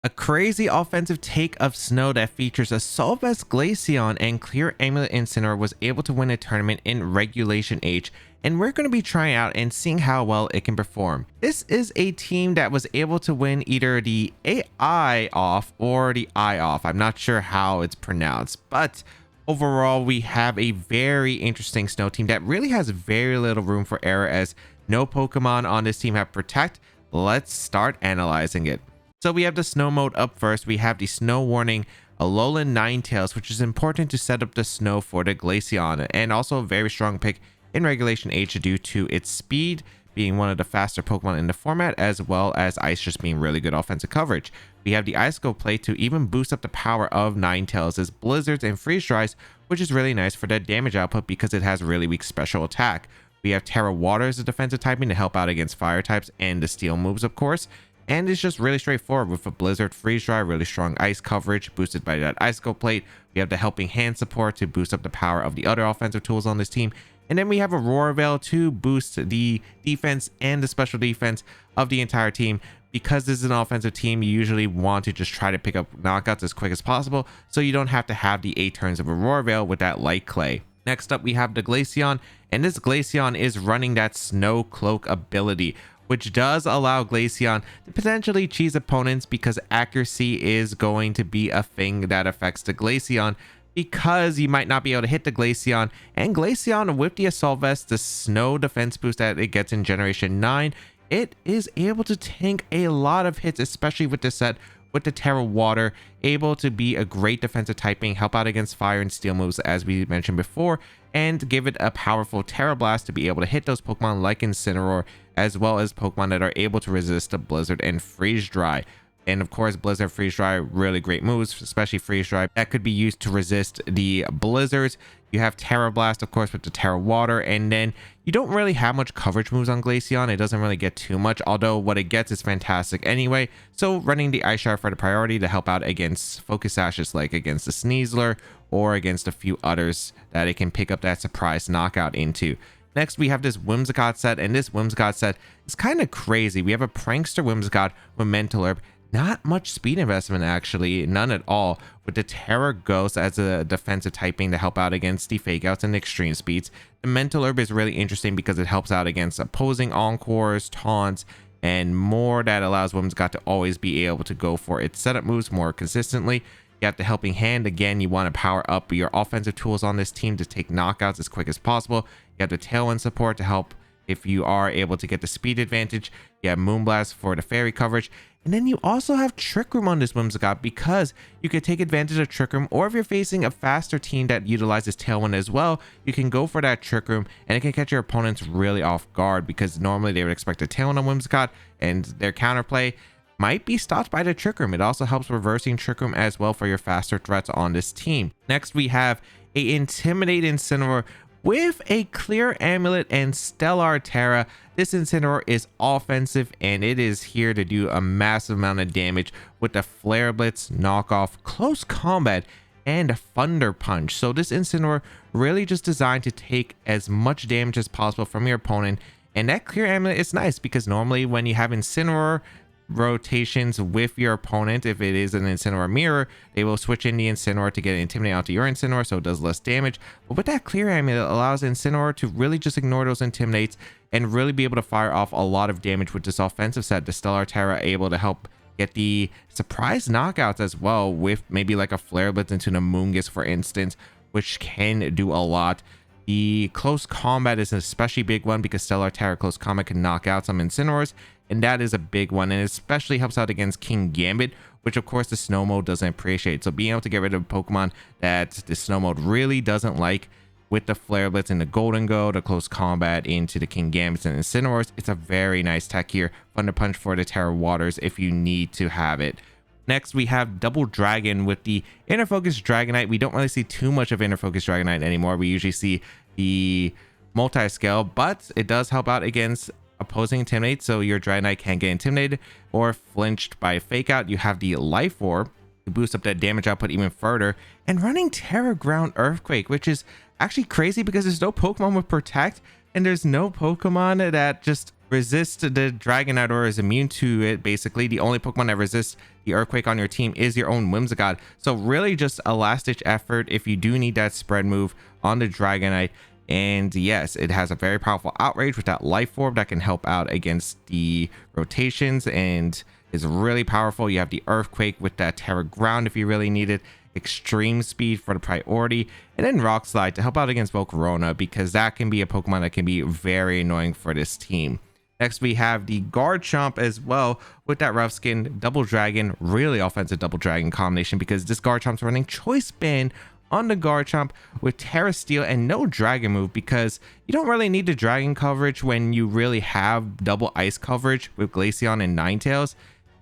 A crazy offensive take of Snow that features a Solvest Glaceon and Clear Amulet Incineroar was able to win a tournament in Regulation H, and we're going to be trying out and seeing how well it can perform. This is a team that was able to win either the AI off or the I off. I'm not sure how it's pronounced, but overall we have a very interesting Snow team that really has very little room for error, as no Pokemon on this team have Protect. Let's start analyzing it. So we have the Snow mode up first. We have the Snow Warning Alolan Ninetales, which is important to set up the Snow for the Glaceon, and also a very strong pick in Regulation H due to its speed being one of the faster Pokemon in the format, as well as Ice just being really good offensive coverage. We have the Ice Go play to even boost up the power of Ninetales' Blizzards and Freeze Dries, which is really nice for the damage output because it has really weak special attack. We have Terra Water as a defensive typing to help out against fire types and the steel moves, of course. And it's just really straightforward with a Blizzard, Freeze Dry, really strong ice coverage boosted by that Ice Go plate. We have the Helping Hand support to boost up the power of the other offensive tools on this team. And then we have Aurora Veil to boost the defense and the special defense of the entire team. Because this is an offensive team, you usually want to just try to pick up knockouts as quick as possible, so you don't have to have the 8 turns of Aurora Veil with that light clay. Next up, we have the Glaceon, and this Glaceon is running that Snow Cloak ability, which does allow Glaceon to potentially cheese opponents because accuracy is going to be a thing that affects the Glaceon, because you might not be able to hit the Glaceon. And Glaceon, with the Assault Vest, the Snow defense boost that it gets in Generation 9, it is able to tank a lot of hits, especially with the set with the Terra Water, able to be a great defensive typing, help out against fire and steel moves as we mentioned before, and give it a powerful Terra Blast to be able to hit those Pokemon like Incineroar, as well as Pokemon that are able to resist the Blizzard and Freeze Dry. And of course, Blizzard, Freeze Dry, really great moves, especially Freeze Dry that could be used to resist the Blizzards. You have Terra Blast, of course, with the Terra Water, and then you don't really have much coverage moves on Glaceon. It doesn't really get too much, although what it gets is fantastic anyway. So running the Ice Shard for the priority to help out against Focus Sashes, like against the Sneasler or against a few others that it can pick up that surprise knockout into. Next, we have this Whimsicott set, and this Whimsicott set is kind of crazy. We have a Prankster Whimsicott with Mental Herb. Not much speed investment, actually, none at all, with the Terra Ghost as a defensive typing to help out against the Fake Outs and extreme speeds. The Mental Herb is really interesting because it helps out against opposing Encores, taunts, and more. That allows Whimsicott to always be able to go for its setup moves more consistently. You have the Helping Hand. Again, you want to power up your offensive tools on this team to take knockouts as quick as possible. You have the Tailwind support to help if you are able to get the speed advantage. You have Moonblast for the fairy coverage. And then you also have Trick Room on this Whimsicott, because you could take advantage of Trick Room, or if you're facing a faster team that utilizes Tailwind as well, you can go for that Trick Room, and it can catch your opponents really off guard, because normally they would expect a Tailwind on Whimsicott, and their counterplay might be stopped by the Trick Room. It also helps reversing Trick Room as well for your faster threats on this team. Next, we have a Intimidate Incineroar with a Clear Amulet and Stellar Terra. This Incineroar is offensive, and it is here to do a massive amount of damage with the Flare Blitz, Knockoff, Close Combat, and Thunder Punch. So this Incineroar really just designed to take as much damage as possible from your opponent. And that Clear Amulet is nice because normally when you have Incineroar rotations with your opponent, if it is an Incineroar mirror, they will switch in the Incineroar to get Intimidate onto your Incineroar, so it does less damage. But with that Clear Amulet, allows Incineroar to really just ignore those Intimidates and really be able to fire off a lot of damage with this offensive set. The Stellar Terra able to help get the surprise knockouts as well, with maybe like a Flare Blitz into the Moongus, for instance, which can do a lot. The Close Combat is an especially big one because Stellar Terra Close Combat can knock out some Incineroars, and that is a big one, and it especially helps out against King Gambit, which of course the Snow mode doesn't appreciate. So being able to get rid of Pokemon that the Snow mode really doesn't like, with the Flare Blitz and the Golden Go, the Close Combat into the King Gambits and Incineroars, it's a very nice tech here. Thunder Punch for the Terra Waters if you need to have it. Next, we have Double Dragon with the Inner Focus Dragonite. We don't really see too much of Inner Focus Dragonite anymore. We usually see the multi-scale, but it does help out against opposing Intimidate, so your Dragonite can get intimidated or flinched by a Fake Out. You have the Life Orb to boost up that damage output even further, and running Terra Ground Earthquake, which is actually crazy because there's no Pokemon with Protect, and there's no Pokemon that just resist the Dragonite or is immune to it. Basically, the only Pokemon that resists the Earthquake on your team is your own Whimsicott. So really just a last-ditch effort if you do need that spread move on the Dragonite. And yes, it has a very powerful Outrage with that Life Orb that can help out against the rotations and is really powerful. You have the Earthquake with that Terra Ground if you really need it. Extreme Speed for the priority, and then Rock Slide to help out against Volcarona, because that can be a Pokemon that can be very annoying for this team. Next, we have the Garchomp as well with that Rough Skin, Double Dragon, really offensive Double Dragon combination, because this Garchomp's running Choice Band on the Garchomp with Terra Steel and no Dragon move, because you don't really need the Dragon coverage when you really have double Ice coverage with Glaceon and Ninetales.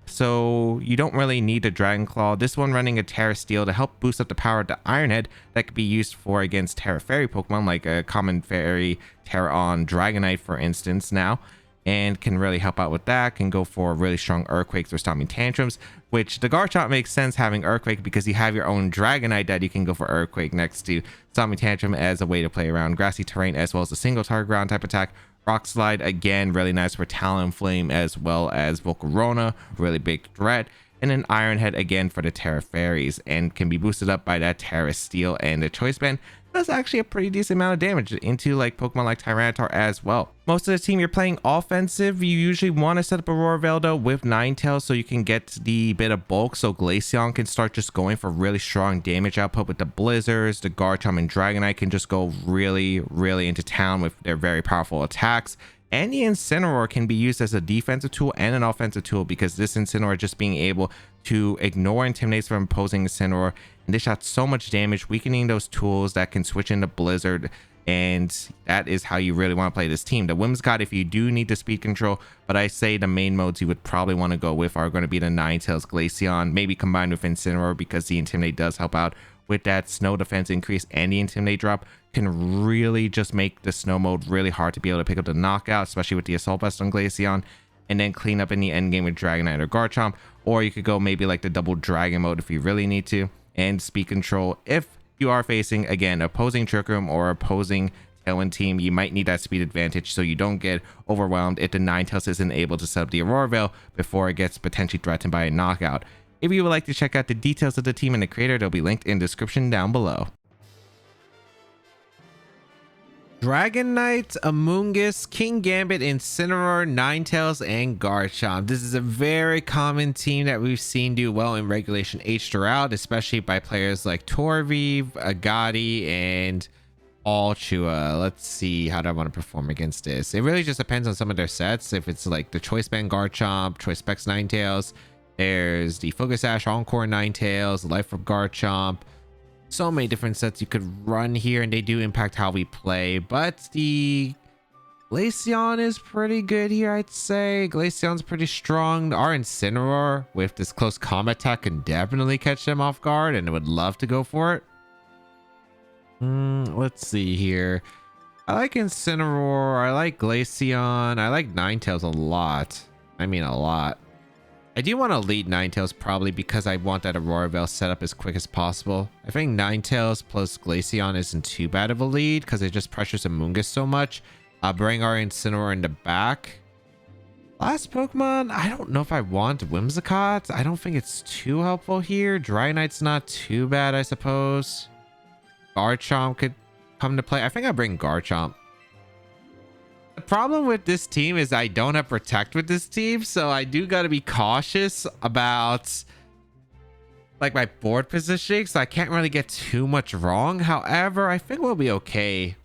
So you don't really need a Dragon Claw. This one running a Terra Steel to help boost up the power of the Iron Head that could be used for against Terra Fairy Pokemon, like a common Fairy Terra on Dragonite, for instance, now. And can really help out with that. Can go for really strong Earthquakes or Stomping Tantrums, which the Garchomp makes sense having Earthquake because you have your own Dragonite that you can go for Earthquake next to Stomping Tantrum as a way to play around grassy terrain, as well as a single target ground type attack. Rock Slide, again, really nice for Talonflame as well as Volcarona, really big threat. And then Iron Head again for the Terra Fairies, and can be boosted up by that Terra Steel, and the Choice Band does actually a pretty decent amount of damage into like Pokemon like Tyranitar as well. Most of the team you're playing offensive, you usually want to set up Aurora Veil though with Ninetales so you can get the bit of bulk, so Glaceon can start just going for really strong damage output with the Blizzards. The Garchomp and Dragonite can just go really into town with their very powerful attacks. And the Incineroar can be used as a defensive tool and an offensive tool, because this Incineroar just being able to ignore Intimidates from opposing Incineroar and dish out so much damage, weakening those tools that can switch into Blizzard. And that is how you really want to play this team. The Whimsicott, if you do need the speed control, but I say the main modes you would probably want to go with are going to be the Ninetales, Glaceon, maybe combined with Incineroar, because the Intimidate does help out with that snow defense increase, and the Intimidate drop can really just make the snow mode really hard to be able to pick up the knockout, especially with the Assault Vest on Glaceon, and then clean up in the end game with Dragonite or Garchomp. Or you could go maybe like the double Dragon mode if you really need to, and speed control if you are facing, again, opposing Trick Room or opposing Tailwind team. You might need that speed advantage so you don't get overwhelmed if the Ninetales isn't able to set up the Aurora Veil before it gets potentially threatened by a knockout. If you would like to check out the details of the team and the creator, they'll be linked in the description down below. Dragonite, Amoonguss, Kingambit, Incineroar, Ninetales, and Garchomp. This is a very common team that we've seen do well in Regulation H throughout, especially by players like Torviv, Agati, and Alchua. Let's see how do I want to perform against this. It really just depends on some of their sets. If it's like the Choice Band Garchomp, Choice Specs Ninetales, there's the Focus Sash Encore Ninetales, Life of Garchomp. So many different sets you could run here, and they do impact how we play. But the Glaceon is pretty good here, I'd say. Glaceon's pretty strong. Our Incineroar with this close combat attack can definitely catch them off guard, and I would love to go for it. Let's see here. I like Incineroar. I like Glaceon. I like Ninetales a lot. I mean, a lot. I do want to lead Ninetales probably because I want that Aurora Veil set up as quick as possible. I think Ninetales plus Glaceon isn't too bad of a lead because it just pressures Amoonguss so much. Bring our Incineroar in the back. Last Pokemon, I don't know if I want Whimsicott. I don't think it's too helpful here. Dragonite's not too bad, I suppose. Garchomp could come to play. I think I bring Garchomp. The problem with this team is I don't have Protect with this team, so I do got to be cautious about like my board positioning, so I can't really get too much wrong. However, I think we'll be okay.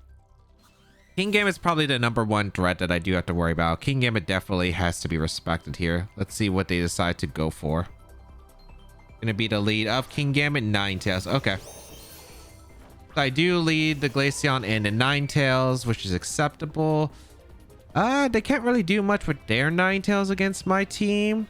Kingambit is probably the #1 threat that I do have to worry about. Kingambit definitely has to be respected here. Let's see what they decide to go for. Gonna be the lead of Kingambit, Ninetales. Okay. I do lead the Glaceon and the Ninetales, which is acceptable. They can't really do much with their Ninetales against my team.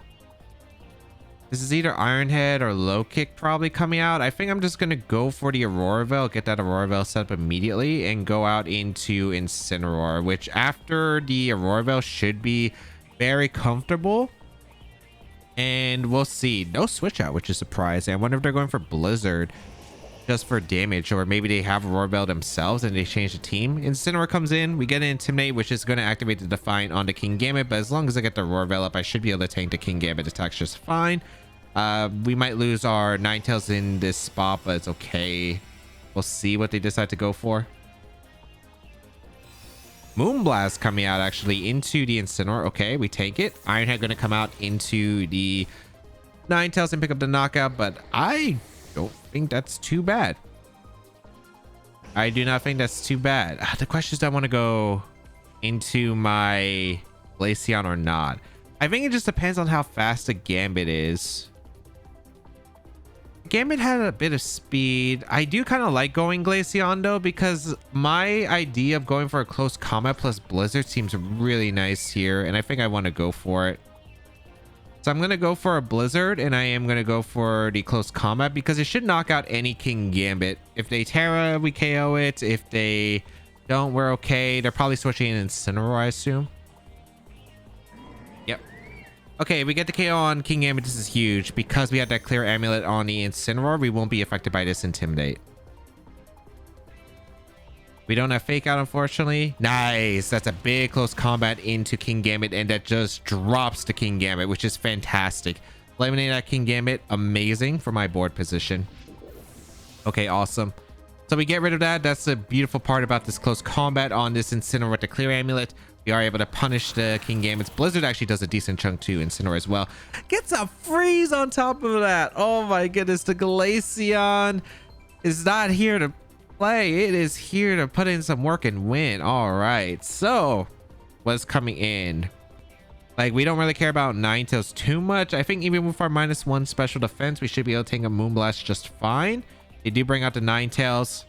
This is either Iron Head or Low Kick probably coming out. I think I'm just going to go for the Aurora Veil, get that Aurora Veil set up immediately, and go out into Incineroar, which after the Aurora Veil should be very comfortable. And we'll see. No switch out, which is surprising. I wonder if they're going for Blizzard. just for damage, or maybe they have Roar Bell themselves and they change the team. Incineroar comes in, we get an Intimidate, which is going to activate the Defiant on the King Gambit, but as long as I get the Roar Bell up, I should be able to tank the King Gambit attacks just fine. We might lose our Ninetales in this spot, but it's okay. We'll see what they decide to go for. Moonblast coming out actually into the Incineroar. Okay, we take it. Ironhead going to come out into the Ninetales and pick up the knockout, but I don't think that's too bad. I do not think that's too bad. The question is, do I want to go into my Glaceon or not? I think it just depends on how fast the Gambit is. Gambit had a bit of speed. I do kind of like going Glaceon though, because my idea of going for a close combat plus Blizzard seems really nice here, and I think I want to go for it. So I'm going to go for a Blizzard, and I am going to go for the close combat because it should knock out any King Gambit. If they Terra, we KO it. If they don't, we're okay. They're probably switching in Incineroar, I assume. Yep. Okay, we get the KO on King Gambit. This is huge. Because we had that clear Amulet on the Incineroar, we won't be affected by this Intimidate. We don't have Fake Out, unfortunately. Nice. That's a big close combat into King Gambit, and that just drops the King Gambit, which is fantastic. Eliminate that King Gambit. Amazing for my board position. Okay, awesome. So we get rid of that. That's the beautiful part about this close combat on this Incineroar with the clear Amulet. We are able to punish the King Gambits. Blizzard actually does a decent chunk too. Incineroar as well. Gets a freeze on top of that. Oh my goodness. The Glaceon is not here to play. It is here to put in some work and win. All right, so what's coming in? Like, we don't really care about Ninetales too much. I think even with our -1 special defense, we should be able to take a Moonblast just fine. They do bring out the Ninetales.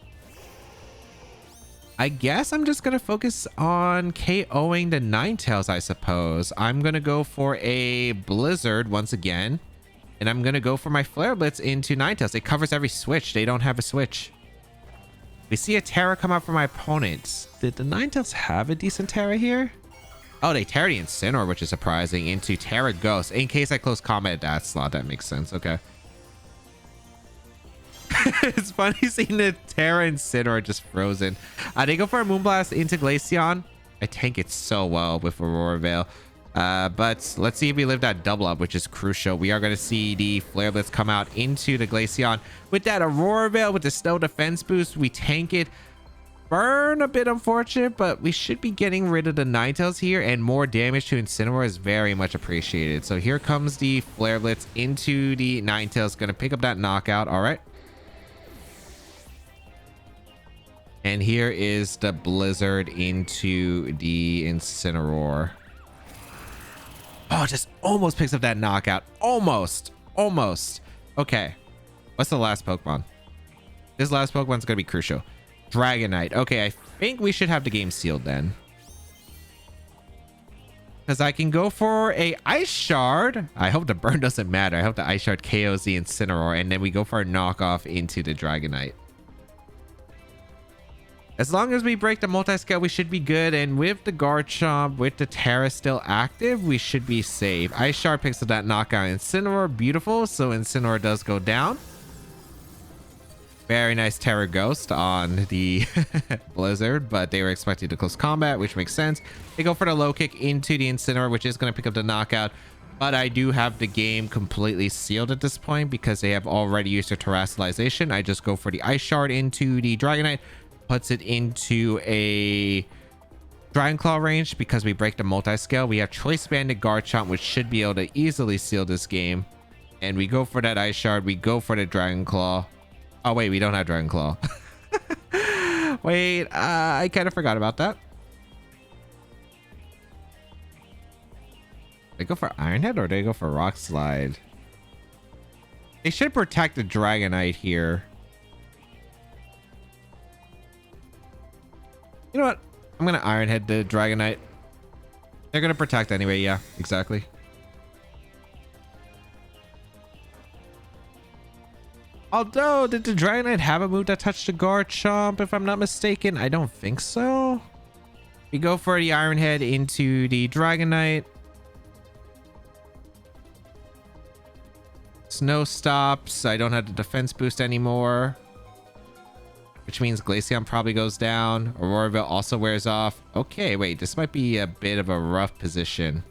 I guess I'm just gonna focus on KOing the Ninetales, I suppose. I'm gonna go for a Blizzard once again, and I'm gonna go for my Flare Blitz into Ninetales. It covers every switch. They don't have a switch. We see a Terra come out for my opponents. Did the Ninetales have a decent Terra here? Oh, they Terra the Incineroar, which is surprising, into Terra Ghost. In case I close combat at that slot, that makes sense. Okay. It's funny seeing the Terra Incineroar just frozen. They go for a Moonblast into Glaceon. I tank it so well with Aurora Veil. But let's see if we live that double up, which is crucial. We are going to see the Flare Blitz come out into the Glaceon. With that Aurora Veil, with the Snow Defense boost, we tank it. Burn a bit unfortunate, but we should be getting rid of the Ninetales here, and more damage to Incineroar is very much appreciated. So here comes the Flare Blitz into the Ninetales. Going to pick up that knockout. All right. And here is the Blizzard into the Incineroar. Oh, just almost picks up that knockout. Almost. Okay. What's the last Pokemon? This last Pokemon's going to be crucial. Dragonite. Okay, I think we should have the game sealed then. Because I can go for a Ice Shard. I hope the burn doesn't matter. I hope the Ice Shard KOs the Incineroar. And then we go for a knockoff into the Dragonite. As long as we break the multi-scale, we should be good. And with the Garchomp, with the Terra still active, we should be safe. Ice Shard picks up that knockout. Incineroar, beautiful. So Incineroar does go down. Very nice Terra Ghost on the Blizzard, but they were expecting to close combat, which makes sense. They go for the low kick into the Incineroar, which is going to pick up the knockout. But I do have the game completely sealed at this point because they have already used their Terastallization. I just go for the Ice Shard into the Dragonite. Puts it into a Dragon Claw range because we break the multi-scale. We have Choice Banded Garchomp, which should be able to easily seal this game. And we go for that Ice Shard. We go for the Dragon Claw. Oh, wait, we don't have Dragon Claw. Wait, I kind of forgot about that. They go for Ironhead or they go for Rock Slide? They should protect the Dragonite here. You know what? I'm going to Ironhead the Dragonite. They're going to protect anyway. Yeah, exactly. Although, did the Dragonite have a move that touched the Garchomp, if I'm not mistaken? I don't think so. We go for the Ironhead into the Dragonite. Snow stops. I don't have the defense boost anymore. which means Glaceon probably goes down. Auroraville also wears off. Okay, wait, this might be a bit of a rough position.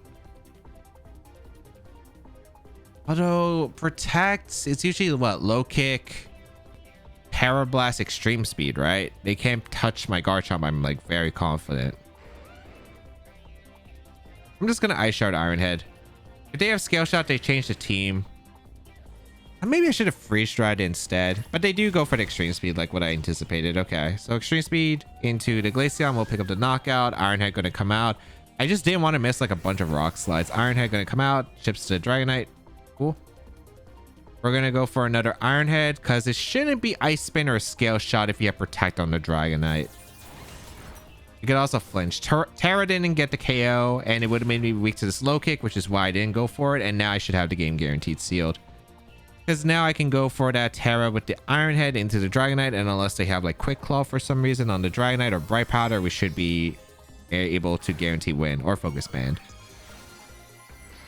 Although protect, it's usually what, low kick, Parablast, extreme speed, right? They can't touch my Garchomp. I'm like very confident. I'm just gonna Ice Shard Ironhead. If they have Scale Shot, they change the team. And maybe I should have Freeze Dried instead, but they do go for the extreme speed like what I anticipated. Okay, so extreme speed into the Glaceon. We'll pick up the knockout. Ironhead gonna come out. I just didn't want to miss like a bunch of rock slides. Ironhead gonna come out, chips to Dragonite. Cool. We're gonna go for another Ironhead because it shouldn't be Ice Spin or Scale Shot if you have Protect on the Dragonite. You could also flinch. Terra didn't get the KO, and it would have made me weak to this low kick, which is why I didn't go for it. And now I should have the game guaranteed sealed. Because now I can go for that Terra with the Ironhead into the Dragonite, and unless they have like Quick Claw for some reason on the Dragonite or Bright Powder, we should be able to guarantee win, or Focus Band.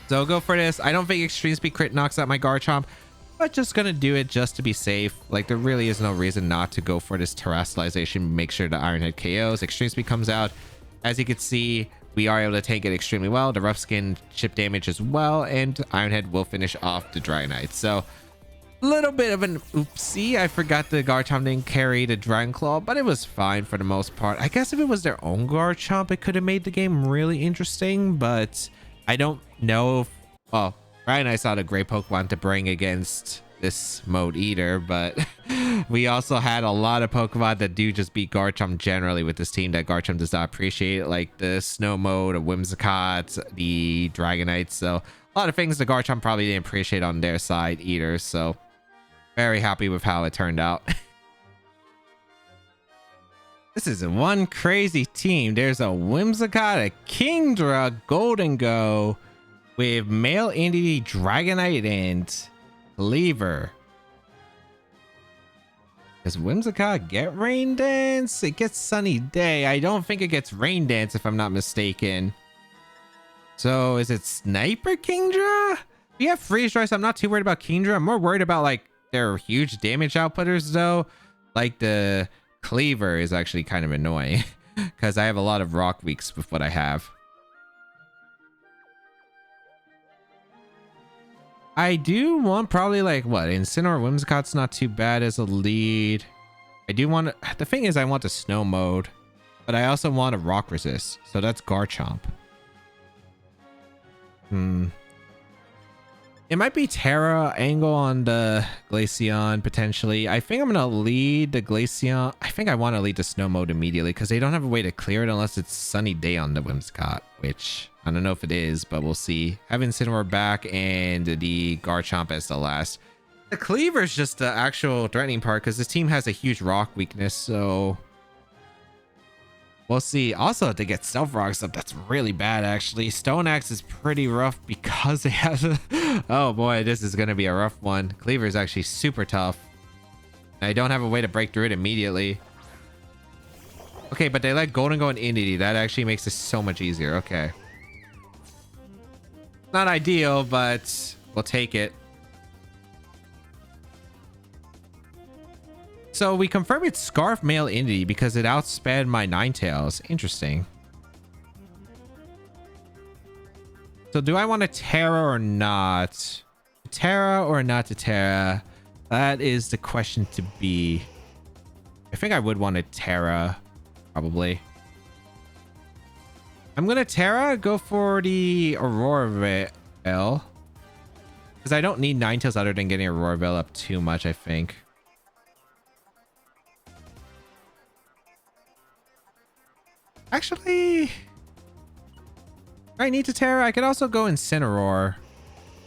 So I'll go for this. I don't think Extreme Speed crit knocks out my Garchomp, but just gonna do it just to be safe. Like there really is no reason not to go for this Terastallization. Make sure the Ironhead KOs. Extreme Speed comes out. As you can see, we are able to tank it extremely well. The Rough Skin chip damage as well, and Ironhead will finish off the Dragonite. So a little bit of an oopsie. I forgot the Garchomp didn't carry the Dragon Claw, but it was fine for the most part. I guess if it was their own Garchomp, it could have made the game really interesting, but I don't know if, well, Dragonite's not a great Pokemon to bring against this mode either, but we also had a lot of Pokemon that do just beat Garchomp generally with this team that Garchomp does not appreciate, like the Snow mode, a Whimsicott, the Dragonite. So a lot of things the Garchomp probably didn't appreciate on their side either. So very happy with how it turned out. This is one crazy team. There's a Whimsicott, a Kingdra, Golden Go with Male Entity, Dragonite, and Cleaver. Does Whimsicott get Rain Dance? It gets Sunny Day. I don't think it gets Rain Dance if I'm not mistaken. So is it Sniper Kingdra? We have Freeze Dry, so I'm not too worried about Kingdra. I'm more worried about like their huge damage outputters though. Like the Cleaver is actually kind of annoying because I have a lot of rock weeks with what I have. I do want probably like what, Incineroar Whimsicott's not too bad as a lead. I do want to, the thing is I want the Snow mode, but I also want a Rock Resist, so that's Garchomp. It might be Terra angle on the Glaceon potentially. I think I'm gonna lead the Glaceon. I think I want to lead the Snow mode immediately because they don't have a way to clear it unless it's Sunny Day on the Whimsicott, which I don't know if it is, but we'll see. Having Incineroar back and the Garchomp as the last. The Cleaver is just the actual threatening part because this team has a huge rock weakness, so we'll see. Also, if they get Stealth Rocks up, that's really bad actually. Stone Axe is pretty rough because they have a... oh boy, this is going to be a rough one. Cleaver is actually super tough. I don't have a way to break through it immediately. Okay, but they let Golden Go and Entity. That actually makes this so much easier. Okay. Not ideal, but we'll take it. So we confirm it's Scarf Male Entity because it outsped my Ninetales. Interesting. So do I want to Terra or not? Terra or not to Terra? That is the question to be. I think I would want to Terra, probably. I'm gonna Terra, go for the Auroraville. Because I don't need Ninetales other than getting Auroraville up too much, I think. Actually, I need to Terra. I could also go Incineroar.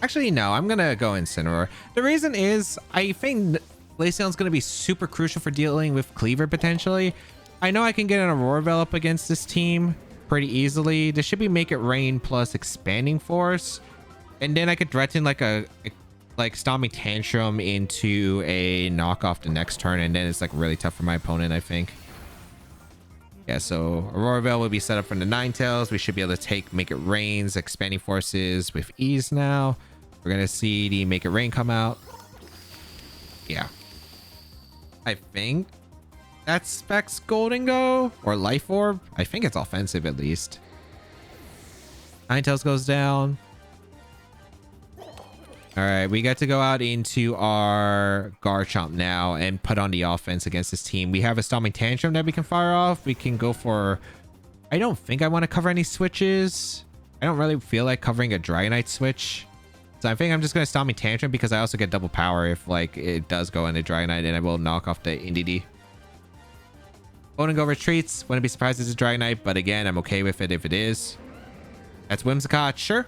Actually, no, I'm gonna go Incineroar. The reason is I think Glaceon's gonna be super crucial for dealing with Cleaver potentially. I know I can get an Auroraville up against this team pretty easily. This should be Make It Rain plus Expanding Force, and then I could threaten like a Stomping Tantrum into a knockoff the next turn, and then it's like really tough for my opponent, I think. Yeah, so Auroraville will be set up from the Ninetales. We should be able to take Make It Rain's Expanding Forces with ease now. We're gonna see the Make It Rain come out. Yeah, I think That's Specs Golden Go or Life Orb. I think it's offensive at least. Ninetales goes down. All right, we got to go out into our Garchomp now and put on the offense against this team. We have a Stomping Tantrum that we can fire off. We can go for... I don't think I want to cover any switches. I don't really feel like covering a Dragonite switch. So I think I'm just going to Stomping Tantrum because I also get double power if like it does go into Dragonite, and I will knock off the Indeedee. Golden Go retreats. Wouldn't be surprised if it's a Dragonite, but again, I'm okay with it if it is. That's Whimsicott, sure.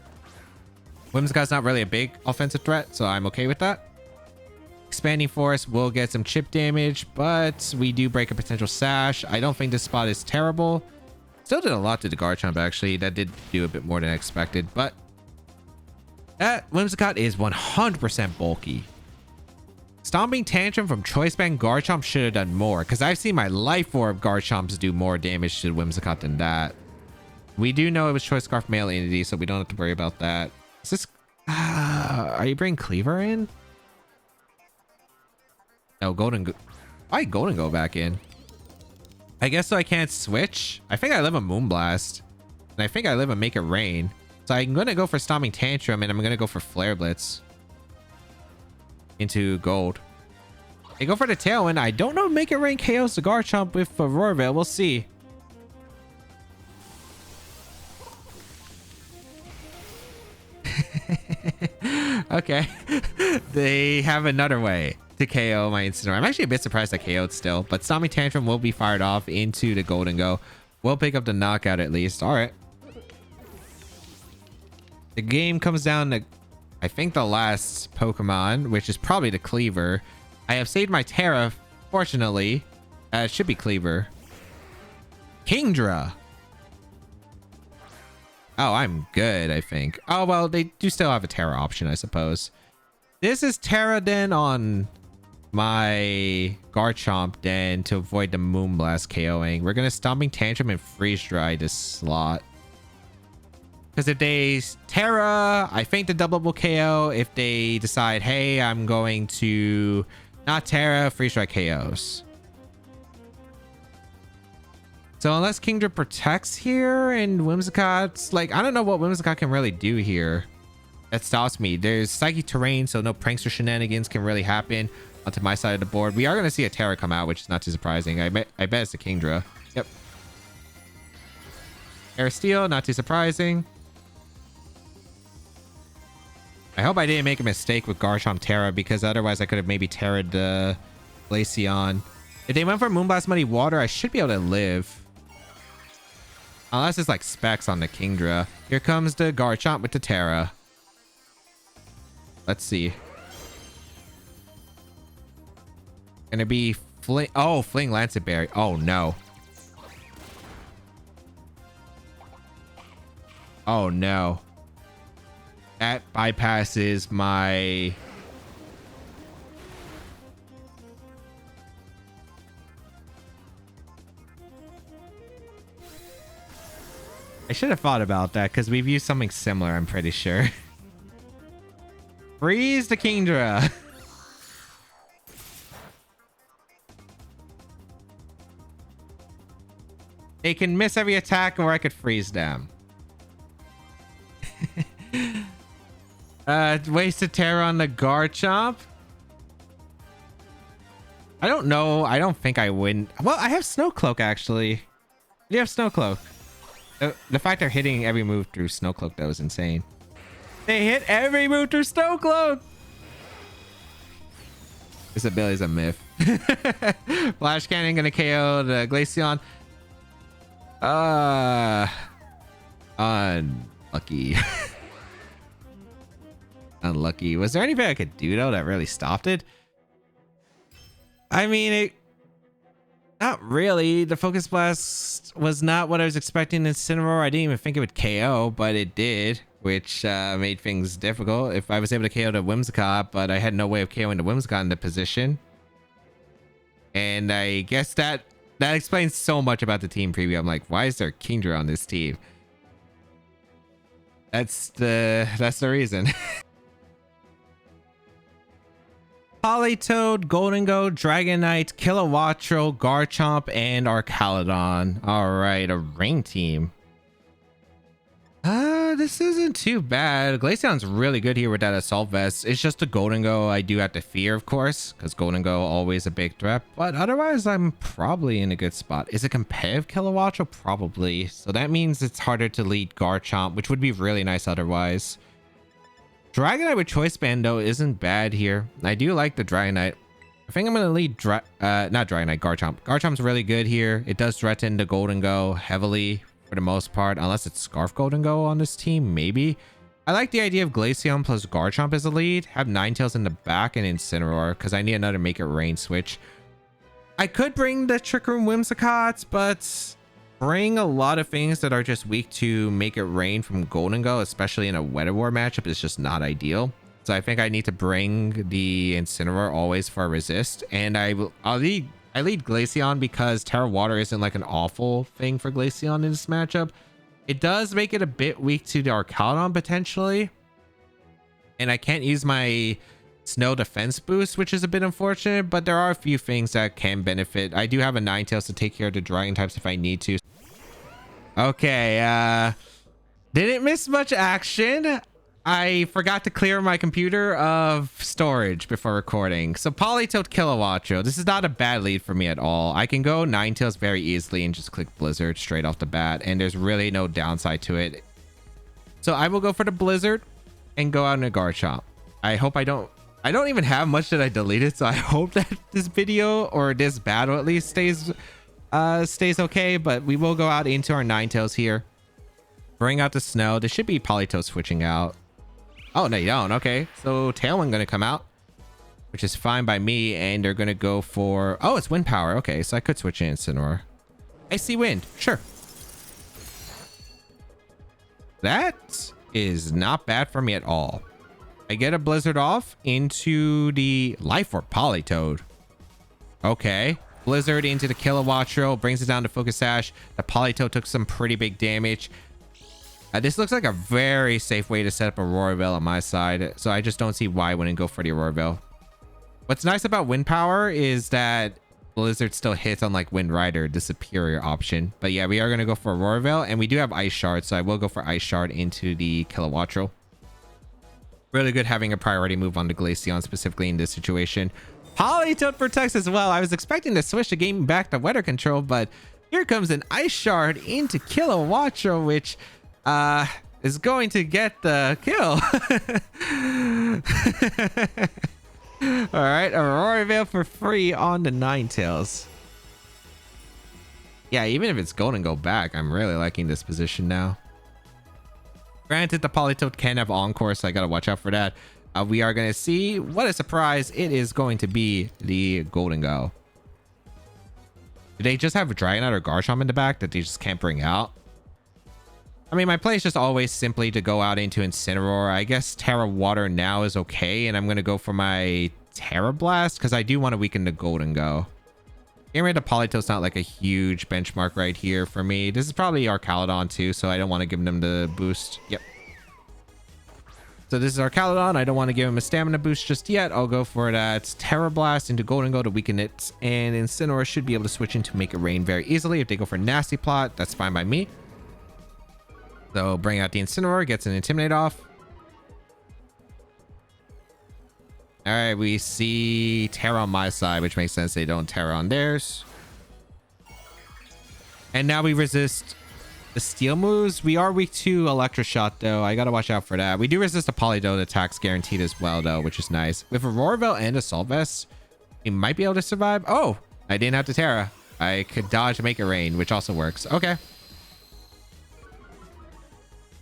Whimsicott's not really a big offensive threat, so I'm okay with that. Expanding Force will get some chip damage, but we do break a potential Sash. I don't think this spot is terrible. Still did a lot to the Garchomp, actually. That did do a bit more than expected, but that Whimsicott is 100% bulky. Stomping Tantrum from Choice Band Garchomp should have done more, because I've seen my Life Orb Garchomps do more damage to Whimsicott than that. We do know it was Choice Scarf Male Entity, so we don't have to worry about that. Is this... are you bringing Cleaver in? No, Golden Go... Why Golden Go back in? I guess so I can't switch? I think I live a Moonblast. And I think I live a Make It Rain. So I'm going to go for Stomping Tantrum, and I'm going to go for Flare Blitz. Into Gold. They go for the Tailwind. I don't know if Make It Rain KOs the Garchomp with Aurora Veil. We'll see. Okay. They have another way to KO my Incineroar. I'm actually a bit surprised I KO'd still, but Stomping Tantrum will be fired off into the Golden Go. We'll pick up the knockout at least. All right. The game comes down to, I think, the last Pokemon, which is probably the Cleaver. I have saved my Terra, fortunately. It should be Cleaver. Kingdra. Oh, I'm good, I think. Oh, well, they do still have a Terra option, I suppose. This is Terra then on my Garchomp then to avoid the Moonblast KOing. We're going to Stomping Tantrum and Freeze Dry this slot. Because if they Terra, I think the double will KO. If they decide, hey, I'm going to not Terra, Freeze Dry KOs. So unless Kingdra protects here and Whimsicott's like, I don't know what Whimsicott can really do here. That stops me. There's Psychic Terrain, so no prankster shenanigans can really happen onto my side of the board. We are going to see a Terra come out, which is not too surprising. I bet it's a Kingdra. Yep. Air Steel, not too surprising. I hope I didn't make a mistake with Garchomp Terra, because otherwise I could have maybe Terra'd the Glaceon. If they went for Moonblast Muddy Water, I should be able to live. Unless it's like Specs on the Kingdra. Here comes the Garchomp with the Terra. Let's see. Gonna be Fling... Oh, Fling Lancet Berry. Oh, no. Oh, no. That bypasses my... I should have thought about that because we've used something similar, I'm pretty sure. Freeze the Kingdra. They can miss every attack or I could freeze them. Wasted Terra on the Garchomp. I don't know. I don't think I win. Well, I have Snow Cloak actually. You have Snow Cloak. The fact they're hitting every move through Snow Cloak, that was insane. They hit every move through Snow Cloak. This ability is a myth. Flash Cannon gonna KO the Glaceon. Unlucky. Unlucky. Was there anything I could do though that really stopped it? I mean, not really. The Focus Blast was not what I was expecting in Incineroar. I didn't even think it would KO, but it did, which made things difficult. If I was able to KO the Whimsicott, but I had no way of KOing the Whimsicott in the position. And I guess that explains so much about the team preview. I'm like, why is there Kingdra on this team? That's the reason. Politoed, Goldengo, Dragonite, Kilowattrel, Garchomp, and Archaludon. All right, a rain team. This isn't too bad. Glaceon's really good here with that Assault Vest. It's just a Goldengo I do have to fear, of course, because Goldengo always a big threat. But otherwise, I'm probably in a good spot. Is it competitive Kilowattrel? Probably. So that means it's harder to lead Garchomp, which would be really nice otherwise. Dragonite with Choice Band, though, isn't bad here. I do like the Dragonite. I think I'm going to lead not Dragonite, Garchomp. Garchomp's really good here. It does threaten the Goldengo heavily for the most part, unless it's Scarf Goldengo on this team, maybe. I like the idea of Glaceon plus Garchomp as a lead. Have Ninetales in the back and Incineroar, because I need another Make It Rain switch. I could bring the Trick Room Whimsicott, but bring a lot of things that are just weak to Make It Rain from Goldengo, especially in a Weather War matchup, is just not ideal. So I think I need to bring the Incineroar always for a resist, and I lead Glaceon because Terra Water isn't like an awful thing for Glaceon in this matchup. It does make it a bit weak to the Archaludon potentially, and I can't use my Snow defense boost, which is a bit unfortunate, but there are a few things that can benefit. I do have a Ninetales to take care of the Dragon types if I need to. Okay, didn't miss much action. I forgot to clear my computer of storage before recording. So Politoed Kilowattrel. This is not a bad lead for me at all. I can go Ninetales very easily and just click Blizzard straight off the bat, and there's really no downside to it. So I will go for the Blizzard and go out in a Garchomp. I hope I don't even have much that I deleted, so I hope that this video, or this battle at least, stays okay. But we will go out into our Ninetales here. Bring out the Snow. This should be Politoed switching out. Oh, no, you don't. Okay. So Tailwind going to come out, which is fine by me. And they're going to go for... Oh, it's Wind Power. Okay, so I could switch in Incineroar. Icy Wind. Sure. That is not bad for me at all. I get a Blizzard off into the Life Orb Politoed. Okay. Blizzard into the Kilowattrel. Brings it down to Focus Sash. The Politoed took some pretty big damage. This looks like a very safe way to set up a Aurora Veil on my side, so I just don't see why I wouldn't go for the Aurora Veil. What's nice about Wind Power is that Blizzard still hits on like Wind Rider, the superior option. But yeah, we are going to go for Aurora Veil, and we do have Ice Shard, so I will go for Ice Shard into the Kilowattrel. Really good having a priority move on the Glaceon, specifically in this situation. Politoed protects as well. I was expecting to switch the game back to Weather Control, but here comes an Ice Shard into Kilowattrel, which... is going to get the kill. All right, Aurora Veil for free on the Ninetales. Yeah, even if it's Golden Go back, I'm really liking this position now. Granted, the Politoed can have Encore, so I gotta watch out for that. We are gonna see, what a surprise, it is going to be the Golden Go. Do they just have a Dragonite or Garchomp in the back that they just can't bring out? I mean, my play is just always simply to go out into Incineroar. I guess Terra Water now is okay, and I'm going to go for my Terra Blast, because I do want to weaken the Golden Go. Getting rid of Politoed's not like a huge benchmark right here for me. This is probably Archaludon too, so I don't want to give them the boost. Yep. So this is Archaludon. I don't want to give him a stamina boost just yet. I'll go for that Terra Blast into Golden Go to weaken it, and Incineroar should be able to switch into Make It Rain very easily. If they go for Nasty Plot, that's fine by me. So bring out the Incineroar, gets an Intimidate off. All right, we see Terra on my side, which makes sense. They don't Terra on theirs. And now we resist the Steel moves. We are weak to Electro Shot, though. I got to watch out for that. We do resist the Politoed attacks guaranteed as well, though, which is nice. With Aurora Veil and Assault Vest, we might be able to survive. Oh, I didn't have to Terra. I could dodge and Make It Rain, which also works. Okay.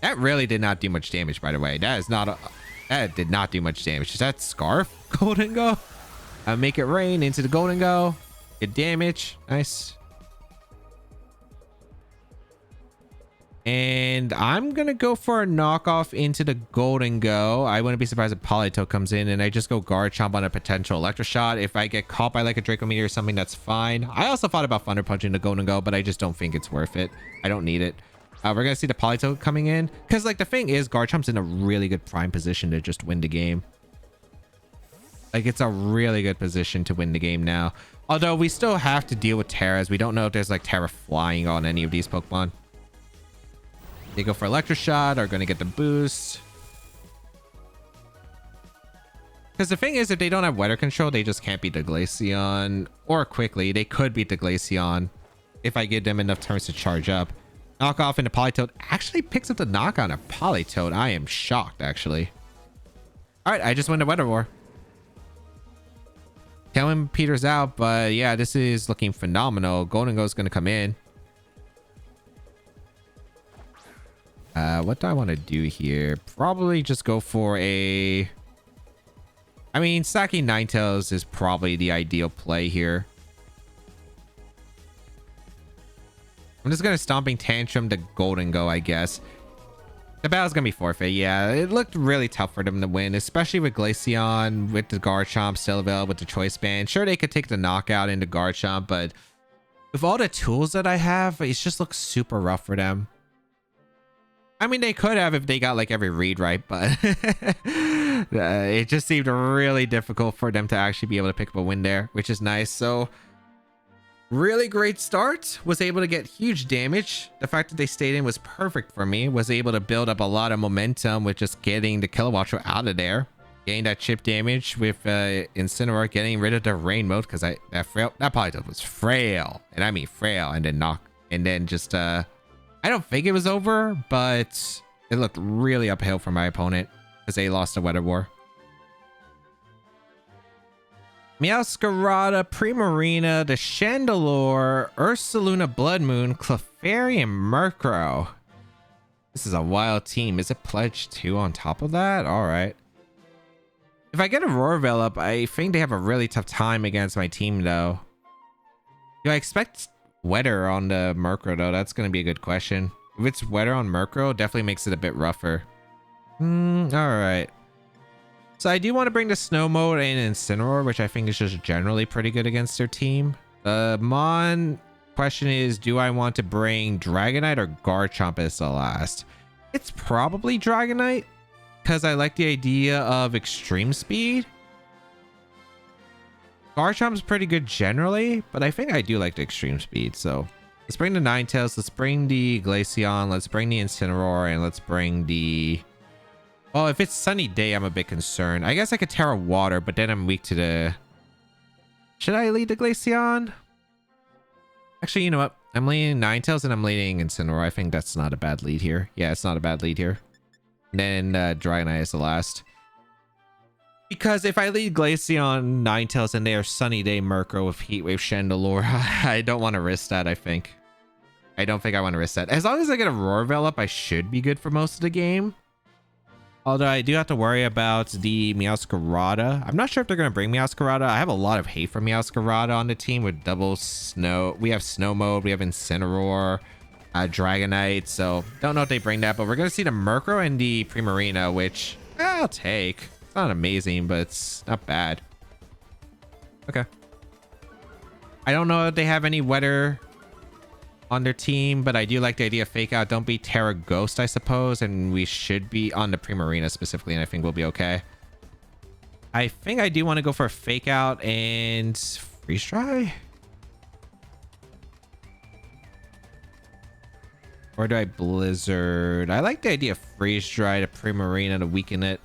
That really did not do much damage, by the way. That is not that did not do much damage. Is that Scarf Golden Go? Make It Rain into the Golden Go. Good damage. Nice. And I'm going to go for a knockoff into the Golden Go. I wouldn't be surprised if Politoed comes in and I just go Garchomp on a potential Electro Shot. If I get caught by like a Draco Meteor or something, that's fine. I also thought about Thunder Punching the Golden Go, but I just don't think it's worth it. I don't need it. We're going to see the Politoed coming in. Because, like, the thing is, Garchomp's in a really good prime position to just win the game. Like, it's a really good position to win the game now. Although we still have to deal with Terras. We don't know if there's like Terra flying on any of these Pokemon. They go for Electric Shot, are going to get the boost. Because the thing is, if they don't have weather control, they just can't beat the Glaceon. Or quickly, they could beat the Glaceon if I give them enough turns to charge up. Knock off into Politoed. Actually picks up the knock on a Politoed. I am shocked, actually. Alright, I just won the Weather War. Tailwind peters out, but yeah, this is looking phenomenal. Golden Go is going to come in. What do I want to do here? Probably just go for a... I mean, stacking Ninetales is probably the ideal play here. I'm just going to Stomping Tantrum the Golden Go, I guess. The battle's going to be forfeit. Yeah, it looked really tough for them to win, especially with Glaceon, with the Garchomp still available with the Choice Band. Sure, they could take the knockout into Garchomp, but with all the tools that I have, it just looks super rough for them. I mean, they could have if they got like every read right, but it just seemed really difficult for them to actually be able to pick up a win there, which is nice. So really great start. Was able to get huge damage. The fact that they stayed in was perfect for me. Was able to build up a lot of momentum with just getting the Kilowattrel out of there. Getting that chip damage with Incineroar, getting rid of the rain mode because that Politoed was frail. And I mean frail, and then just I don't think it was over, but it looked really uphill for my opponent because they lost the Weather War. Meowscarada, Primarina, the Chandelure, Ursaluna, Blood Moon, Clefairy, and Murkrow. This is a wild team. Is it Pledge 2 on top of that? All right. If I get a Roarveil up, I think they have a really tough time against my team, though. Do I expect weather on the Murkrow, though? That's going to be a good question. If it's weather on Murkrow, definitely makes it a bit rougher. All right. So I do want to bring the Snow Mode and Incineroar, which I think is just generally pretty good against their team. Mon question is, do I want to bring Dragonite or Garchomp as the last? It's probably Dragonite, because I like the idea of extreme speed. Garchomp's pretty good generally, but I think I do like the extreme speed. So let's bring the Ninetales, let's bring the Glaceon, let's bring the Incineroar, and let's bring the... Well, if it's Sunny Day, I'm a bit concerned. I guess I could Terra Water, but then I'm weak to the... Should I lead the Glaceon? Actually, you know what? I'm leading Ninetales and I'm leading Incineroar. I think that's not a bad lead here. Yeah, it's not a bad lead here. And then Dragonite is the last. Because if I lead Glaceon, Ninetales, and they are Sunny Day Murkrow with Heatwave Chandelure, I don't want to risk that, I think. I don't think I want to risk that. As long as I get a Roarveil up, I should be good for most of the game. Although I do have to worry about the Meowscarada. I'm not sure if they're going to bring Meowscarada. I have a lot of hate for Meowscarada on the team with double snow. We have Snow Mode. We have Incineroar, Dragonite. So don't know if they bring that. But we're going to see the Murkrow and the Primarina, which I'll take. It's not amazing, but it's not bad. Okay. I don't know if they have any weather on their team, but I do like the idea of Fake Out. Don't be Terra Ghost, I suppose, and we should be on the Primarina specifically, and I think we'll be okay. I think I do want to go for a Fake Out and Freeze Dry. Or do I Blizzard? I like the idea of Freeze Dry to Primarina to weaken it.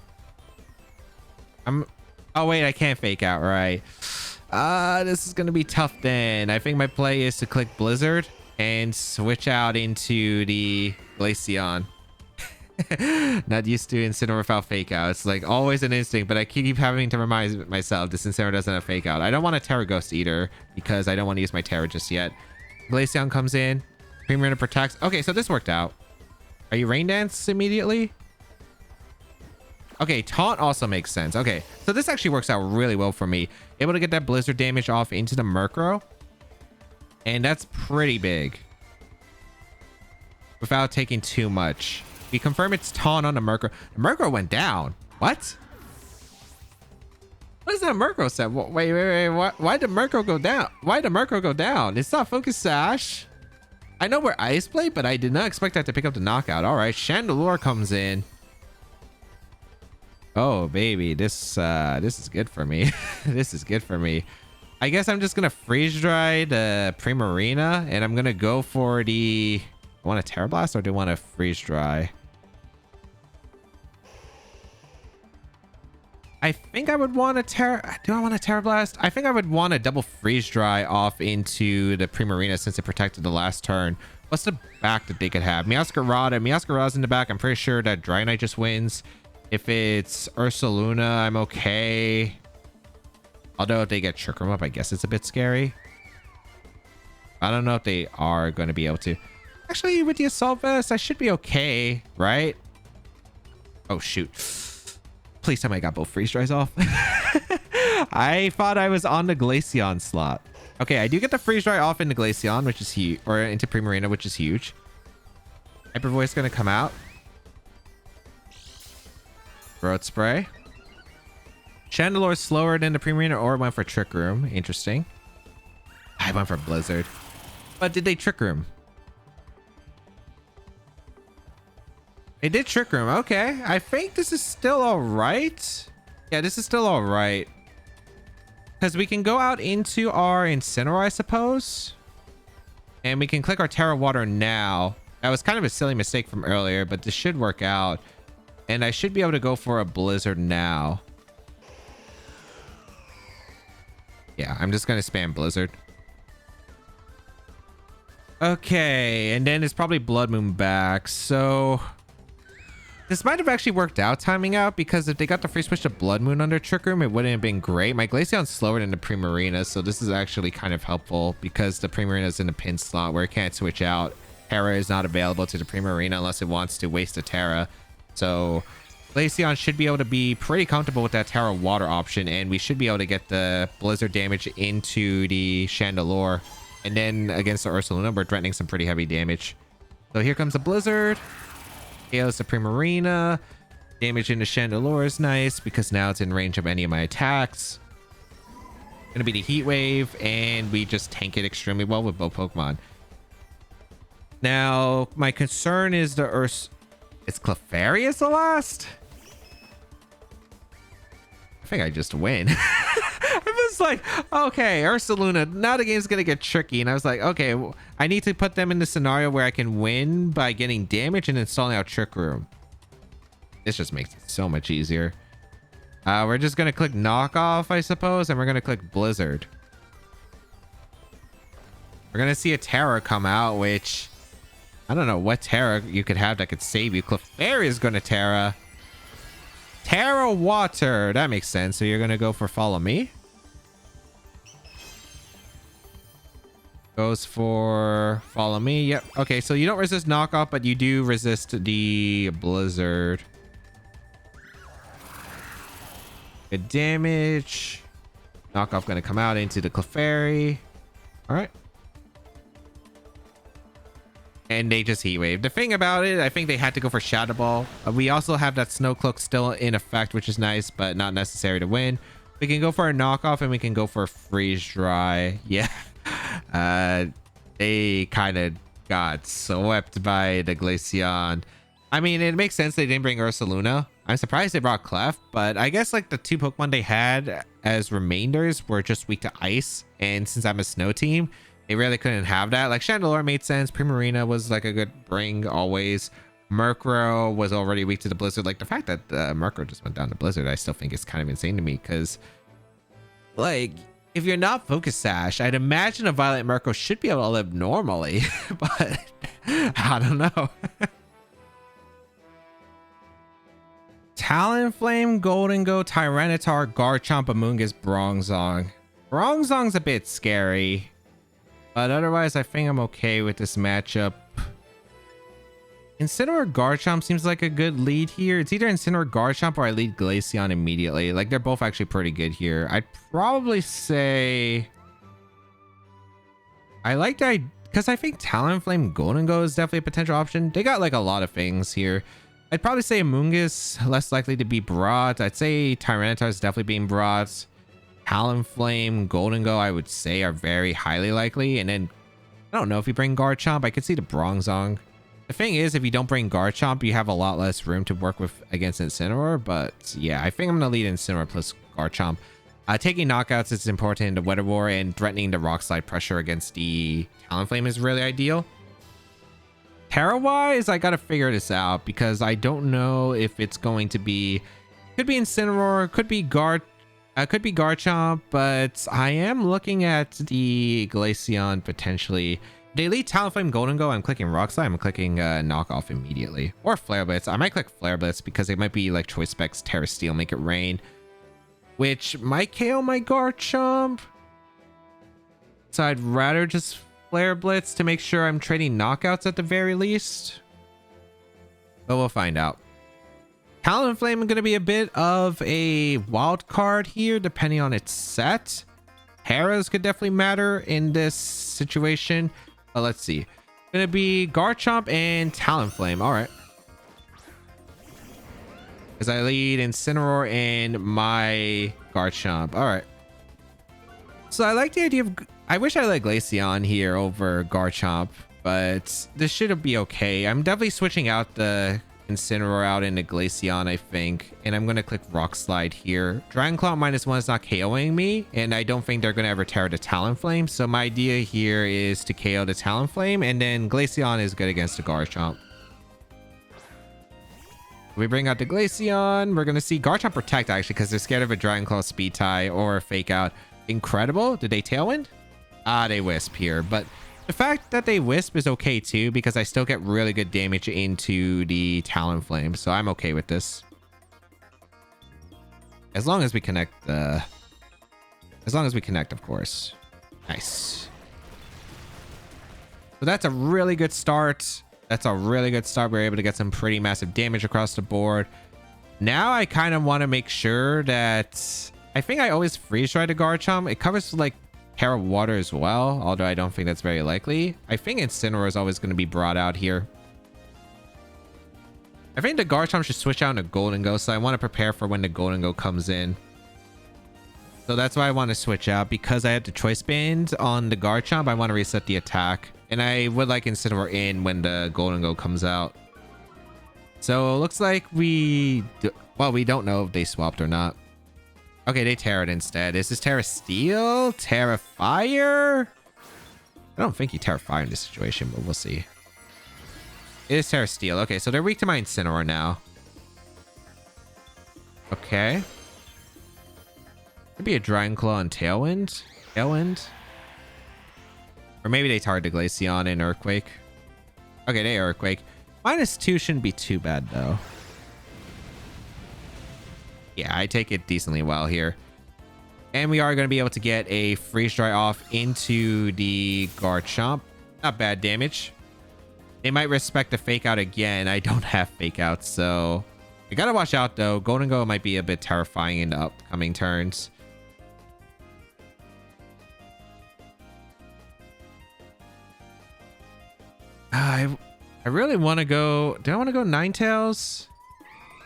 Oh wait, I can't Fake Out, right? This is gonna be tough then. I think my play is to click Blizzard and switch out into the Glaceon. Not used to Incineroar without Fake Out. It's like always an instinct, but I keep having to remind myself this Incineroar doesn't have Fake Out. I don't want a Terra Ghost either because I don't want to use my Terra just yet. Glaceon comes in. Primarina protects. Okay, so this worked out. Are you Rain Dance immediately? Okay, Taunt also makes sense. Okay, so this actually works out really well for me. Able to get that Blizzard damage off into the Murkrow. And that's pretty big. Without taking too much. We confirm it's Taunt on the Murkrow. The Murkrow went down. What? What is that Murkrow set? Wait. Why'd the Murkrow go down? Why'd the Murkrow go down? It's not Focus Sash. I know we're Ice Blade, but I did not expect that to pick up the knockout. All right, Chandelure comes in. Oh, baby. This is good for me. This is good for me. I guess I'm just going to freeze dry the Primarina, and I'm going to go for the... I want a Terra Blast or do I want to freeze dry? I think I would want a Terra... Do I want a Terra Blast? I think I would want a double freeze dry off into the Primarina since it protected the last turn. What's the back that they could have? Meowscarada. Meowscarada's in the back. I'm pretty sure that Dragonite just wins. If it's Ursaluna, I'm okay. Although if they get Trick Room up, I guess it's a bit scary. I don't know if they are going to be able to. Actually, with the Assault Vest, I should be okay, right? Oh, shoot. Please tell me I got both freeze dries off. I thought I was on the Glaceon slot. Okay, I do get the freeze dry off into Glaceon, which is huge, or into Primarina, which is huge. Hyper Voice gonna come out. Road Spray. Chandelure slower than the Primarina, or went for Trick Room. Interesting. I went for Blizzard. But did they Trick Room? They did Trick Room. Okay. I think this is still all right. Yeah, this is still all right. Because we can go out into our Incineroar, I suppose. And we can click our Terra Water now. That was kind of a silly mistake from earlier, but this should work out. And I should be able to go for a Blizzard now. Yeah, I'm just going to spam Blizzard. Okay, and then it's probably Blood Moon back. So this might have actually worked out timing out, because if they got the free switch to Blood Moon under Trick Room, it wouldn't have been great. My Glaceon's slower than the Primarina, so this is actually kind of helpful because the Primarina is in the pin slot where it can't switch out. Terra is not available to the Primarina unless it wants to waste a Terra. So Glaceon should be able to be pretty comfortable with that Terra Water option, and we should be able to get the Blizzard damage into the Chandelure. And then against the Ursaluna, we're threatening some pretty heavy damage. So here comes the Blizzard. KOs the Primarina. Damage into Chandelure is nice because now it's in range of any of my attacks. Gonna be the Heat Wave, and we just tank it extremely well with both Pokemon. Now, my concern is the Is Clefairy the last? I think I just win. I was like, okay, Ursaluna, now the game's gonna get tricky. And I was like, okay, well, I need to put them in the scenario where I can win by getting damage and installing out Trick Room. This just makes it so much easier. We're just gonna click Knockoff, I suppose, and we're gonna click Blizzard. We're gonna see a Terra come out, which I don't know what Terra you could have that could save you. Clefairy is gonna Terra. Terra Water. That makes sense. So you're gonna go for Follow Me. Goes for Follow Me. Yep. Okay, so you don't resist Knockoff, but you do resist the Blizzard. Good damage. Knockoff gonna come out into the Clefairy. All right. And they just Heat Wave. The thing about it, I think they had to go for Shadow Ball. We also have that Snow Cloak still in effect, which is nice, but not necessary to win. We can go for a Knockoff, and we can go for a Freeze Dry. Yeah. They kind of got swept by the Glaceon. I mean, it makes sense they didn't bring Ursaluna. I'm surprised they brought Clef, but I guess like the two Pokemon they had as remainders were just weak to Ice. And since I'm a Snow team, they really couldn't have that. Like Chandelure made sense. Primarina was like a good bring always. Murkrow was already weak to the Blizzard. Like the fact that Murkrow just went down to Blizzard, I still think is kind of insane to me, because like if you're not Focus Sash, I'd imagine a Violet Murkrow should be able to live normally, but I don't know. Talonflame, Golden Go, Tyranitar, Garchomp, Amoonguss, Bronzong. Bronzong's a bit scary, but otherwise I think I'm okay with this matchup. Incineroar Garchomp seems like a good lead here. It's either Incineroar Garchomp or I lead Glaceon immediately. Like they're both actually pretty good here. I'd probably say I like that because I think Talonflame, Golden Go is definitely a potential option. They got like a lot of things here. I'd probably say Amoonguss less likely to be brought. I'd say Tyranitar is definitely being brought. Talonflame, Golden Go, I would say are very highly likely. And then I don't know if you bring Garchomp, I could see the Bronzong. The thing is, if you don't bring Garchomp, you have a lot less room to work with against Incineroar. But yeah, I think I'm going to lead Incineroar plus Garchomp. Taking knockouts is important in the Weather War, and threatening the Rock Slide pressure against the Talonflame is really ideal. Terra-wise, I got to figure this out because I don't know if it's going to be... Could be Incineroar, could be Garchomp, but I am looking at the Glaceon potentially. They lead Talonflame Golden Go. I'm clicking Rock Slide. I'm clicking Knock Off immediately. Or Flare Blitz. I might click Flare Blitz because it might be like Choice Specs, Terra Steel, Make It Rain, which might KO my Garchomp. So I'd rather just Flare Blitz to make sure I'm trading knockouts at the very least. But we'll find out. Talonflame is going to be a bit of a wild card here depending on its set. Terras could definitely matter in this situation. But let's see. Going to be Garchomp and Talonflame. All right. Because I lead Incineroar and my Garchomp. All right. So I like the idea of... I wish I liked Glaceon here over Garchomp, but this should be okay. I'm definitely switching out the Incineroar out into Glaceon, I think. And I'm going to click Rock Slide here. Dragon Claw -1 is not KOing me, and I don't think they're going to ever Terra the Talonflame. So my idea here is to KO the Talonflame, and then Glaceon is good against the Garchomp. We bring out the Glaceon. We're going to see Garchomp Protect, actually, because they're scared of a Dragon Claw Speed Tie or a Fake Out. Incredible. Did they Tailwind? Ah, they Wisp here. But the fact that they Wisp is okay, too, because I still get really good damage into the Talonflame. So I'm okay with this. As long as we connect the... As long as we connect, of course. Nice. So that's a really good start. That's a really good start. We're able to get some pretty massive damage across the board. Now I kind of want to make sure that... I think I always Freeze Dry the Garchomp. It covers like Terra Water as well, although I don't think that's very likely. I think Incineroar is always going to be brought out here. I think the Garchomp should switch out into Golden Go, so I want to prepare for when the Golden Go comes in. So that's why I want to switch out, because I have the Choice Band on the Garchomp. I want to reset the attack, and I would like Incineroar in when the Golden Go comes out. So it looks like we don't know if they swapped or not. Okay, they Terra instead. Is this Terra Steel? Terra Fire? I don't think you Terra Fire in this situation, but we'll see. It is Terra Steel. Okay, so they're weak to my Incineroar now. Okay. Could be a Dragon Claw and Tailwind. Tailwind. Or maybe they target the Glaceon and Earthquake. Okay, they Earthquake. -2 shouldn't be too bad, though. Yeah, I take it decently well here. And we are going to be able to get a Freeze Dry off into the Garchomp. Not bad damage. They might respect the Fake Out again. I don't have Fake Out, so... We gotta watch out, though. Golden Go might be a bit terrifying in the upcoming turns. I really want to go... Do I want to go Ninetales?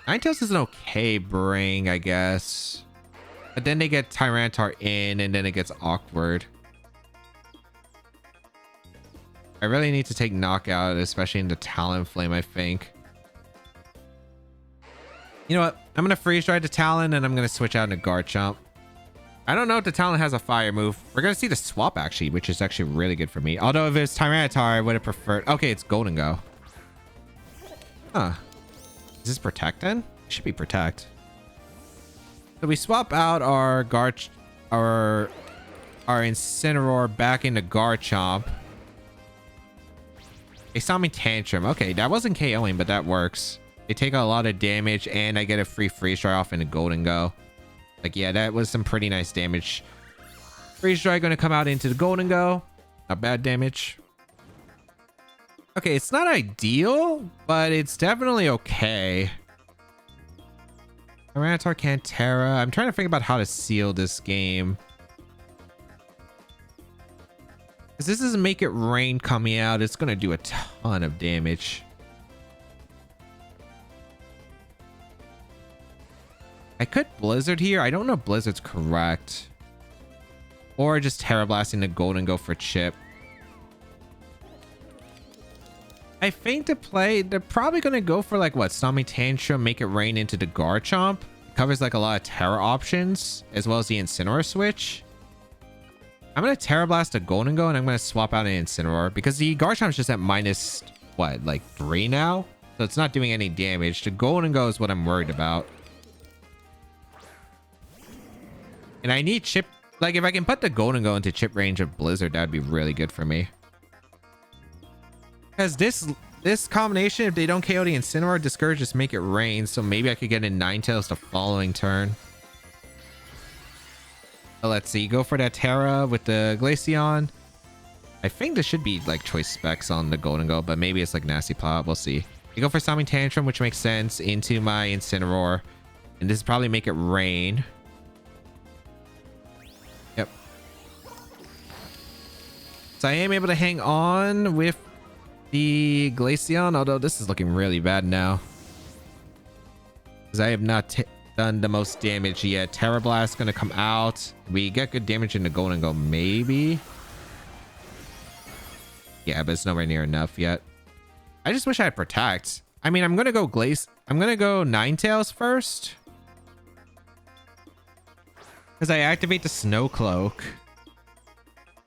Ninetales is an okay bring, I guess. But then they get Tyranitar in, and then it gets awkward. I really need to take Knockout, especially into Talonflame, I think. You know what? I'm going to Freeze Dry to Talon, and I'm going to switch out into Garchomp. I don't know if the Talon has a fire move. We're going to see the swap, actually, which is actually really good for me. Although if it's Tyranitar, I would have preferred... Okay, it's Golden Go. Huh. Is this Protect then? It should be Protect. So we swap out our our Incineroar back into Garchomp. They saw me Tantrum. Okay, that wasn't KOing, but that works. They take a lot of damage, and I get a free Freeze Dry off into Golden Go. Like, yeah, that was some pretty nice damage. Freeze Dry going to come out into the Golden Go. Not bad damage. Okay, it's not ideal, but it's definitely okay. Tyranitar can't Terra. I'm trying to think about how to seal this game. Because this is Make It Rain coming out. It's going to do a ton of damage. I could Blizzard here. I don't know if Blizzard's correct. Or just Terra Blasting the Golden Go for chip. I think to play, they're probably going to go for like what? Stormy Tantrum, Make It Rain into the Garchomp. It covers like a lot of Terra options as well as the Incineroar switch. I'm going to Terra Blast a Golden Go and I'm going to swap out an Incineroar because the Garchomp's just at minus what, like 3 now? So it's not doing any damage. The Golden Go is what I'm worried about. And I need chip. Like if I can put the Golden Go into chip range of Blizzard, that'd be really good for me. Because this combination, if they don't KO the Incineroar, Discourage just Make It Rain. So maybe I could get in Ninetales the following turn. So let's see. Go for that Terra with the Glaceon. I think this should be like choice specs on the Golden Go, but maybe it's like Nasty Plot. We'll see. You go for Stormy Tantrum, which makes sense, into my Incineroar. And this is probably Make It Rain. Yep. So I am able to hang on with the Glaceon, although this is looking really bad now. Because I have not done the most damage yet. Terra Blast going to come out. We get good damage in the Golden Go, maybe. Yeah, but it's nowhere near enough yet. I just wish I had Protect. I mean, I'm going to go I'm going to go Ninetales first. Because I activate the Snow Cloak.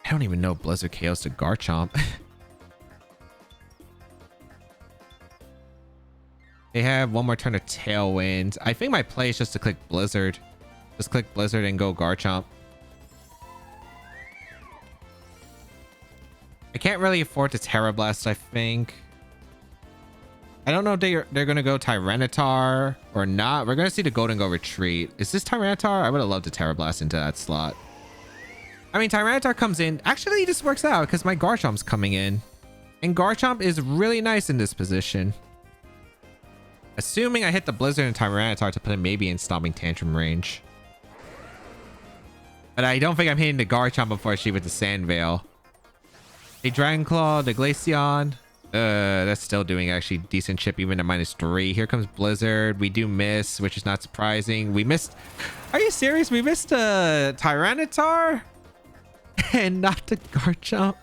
I don't even know Blizzard KOs to Garchomp. They have one more turn of Tailwind. I think my play is just to click Blizzard. Just click Blizzard and go Garchomp. I can't really afford to Terra Blast, I think. I don't know if they're going to go Tyranitar or not. We're going to see the Golden Go retreat. Is this Tyranitar? I would have loved to Terra Blast into that slot. I mean, Tyranitar comes in. Actually, this works out because my Garchomp's coming in. And Garchomp is really nice in this position. Assuming I hit the Blizzard and Tyranitar to put him maybe in Stomping Tantrum range. But I don't think I'm hitting the Garchomp before I shoot with the Sand Veil. A Dragon Claw, the Glaceon. That's still doing actually decent chip even at -3. Here comes Blizzard. We do miss, which is not surprising. We missed. Are you serious? We missed a Tyranitar and not the Garchomp.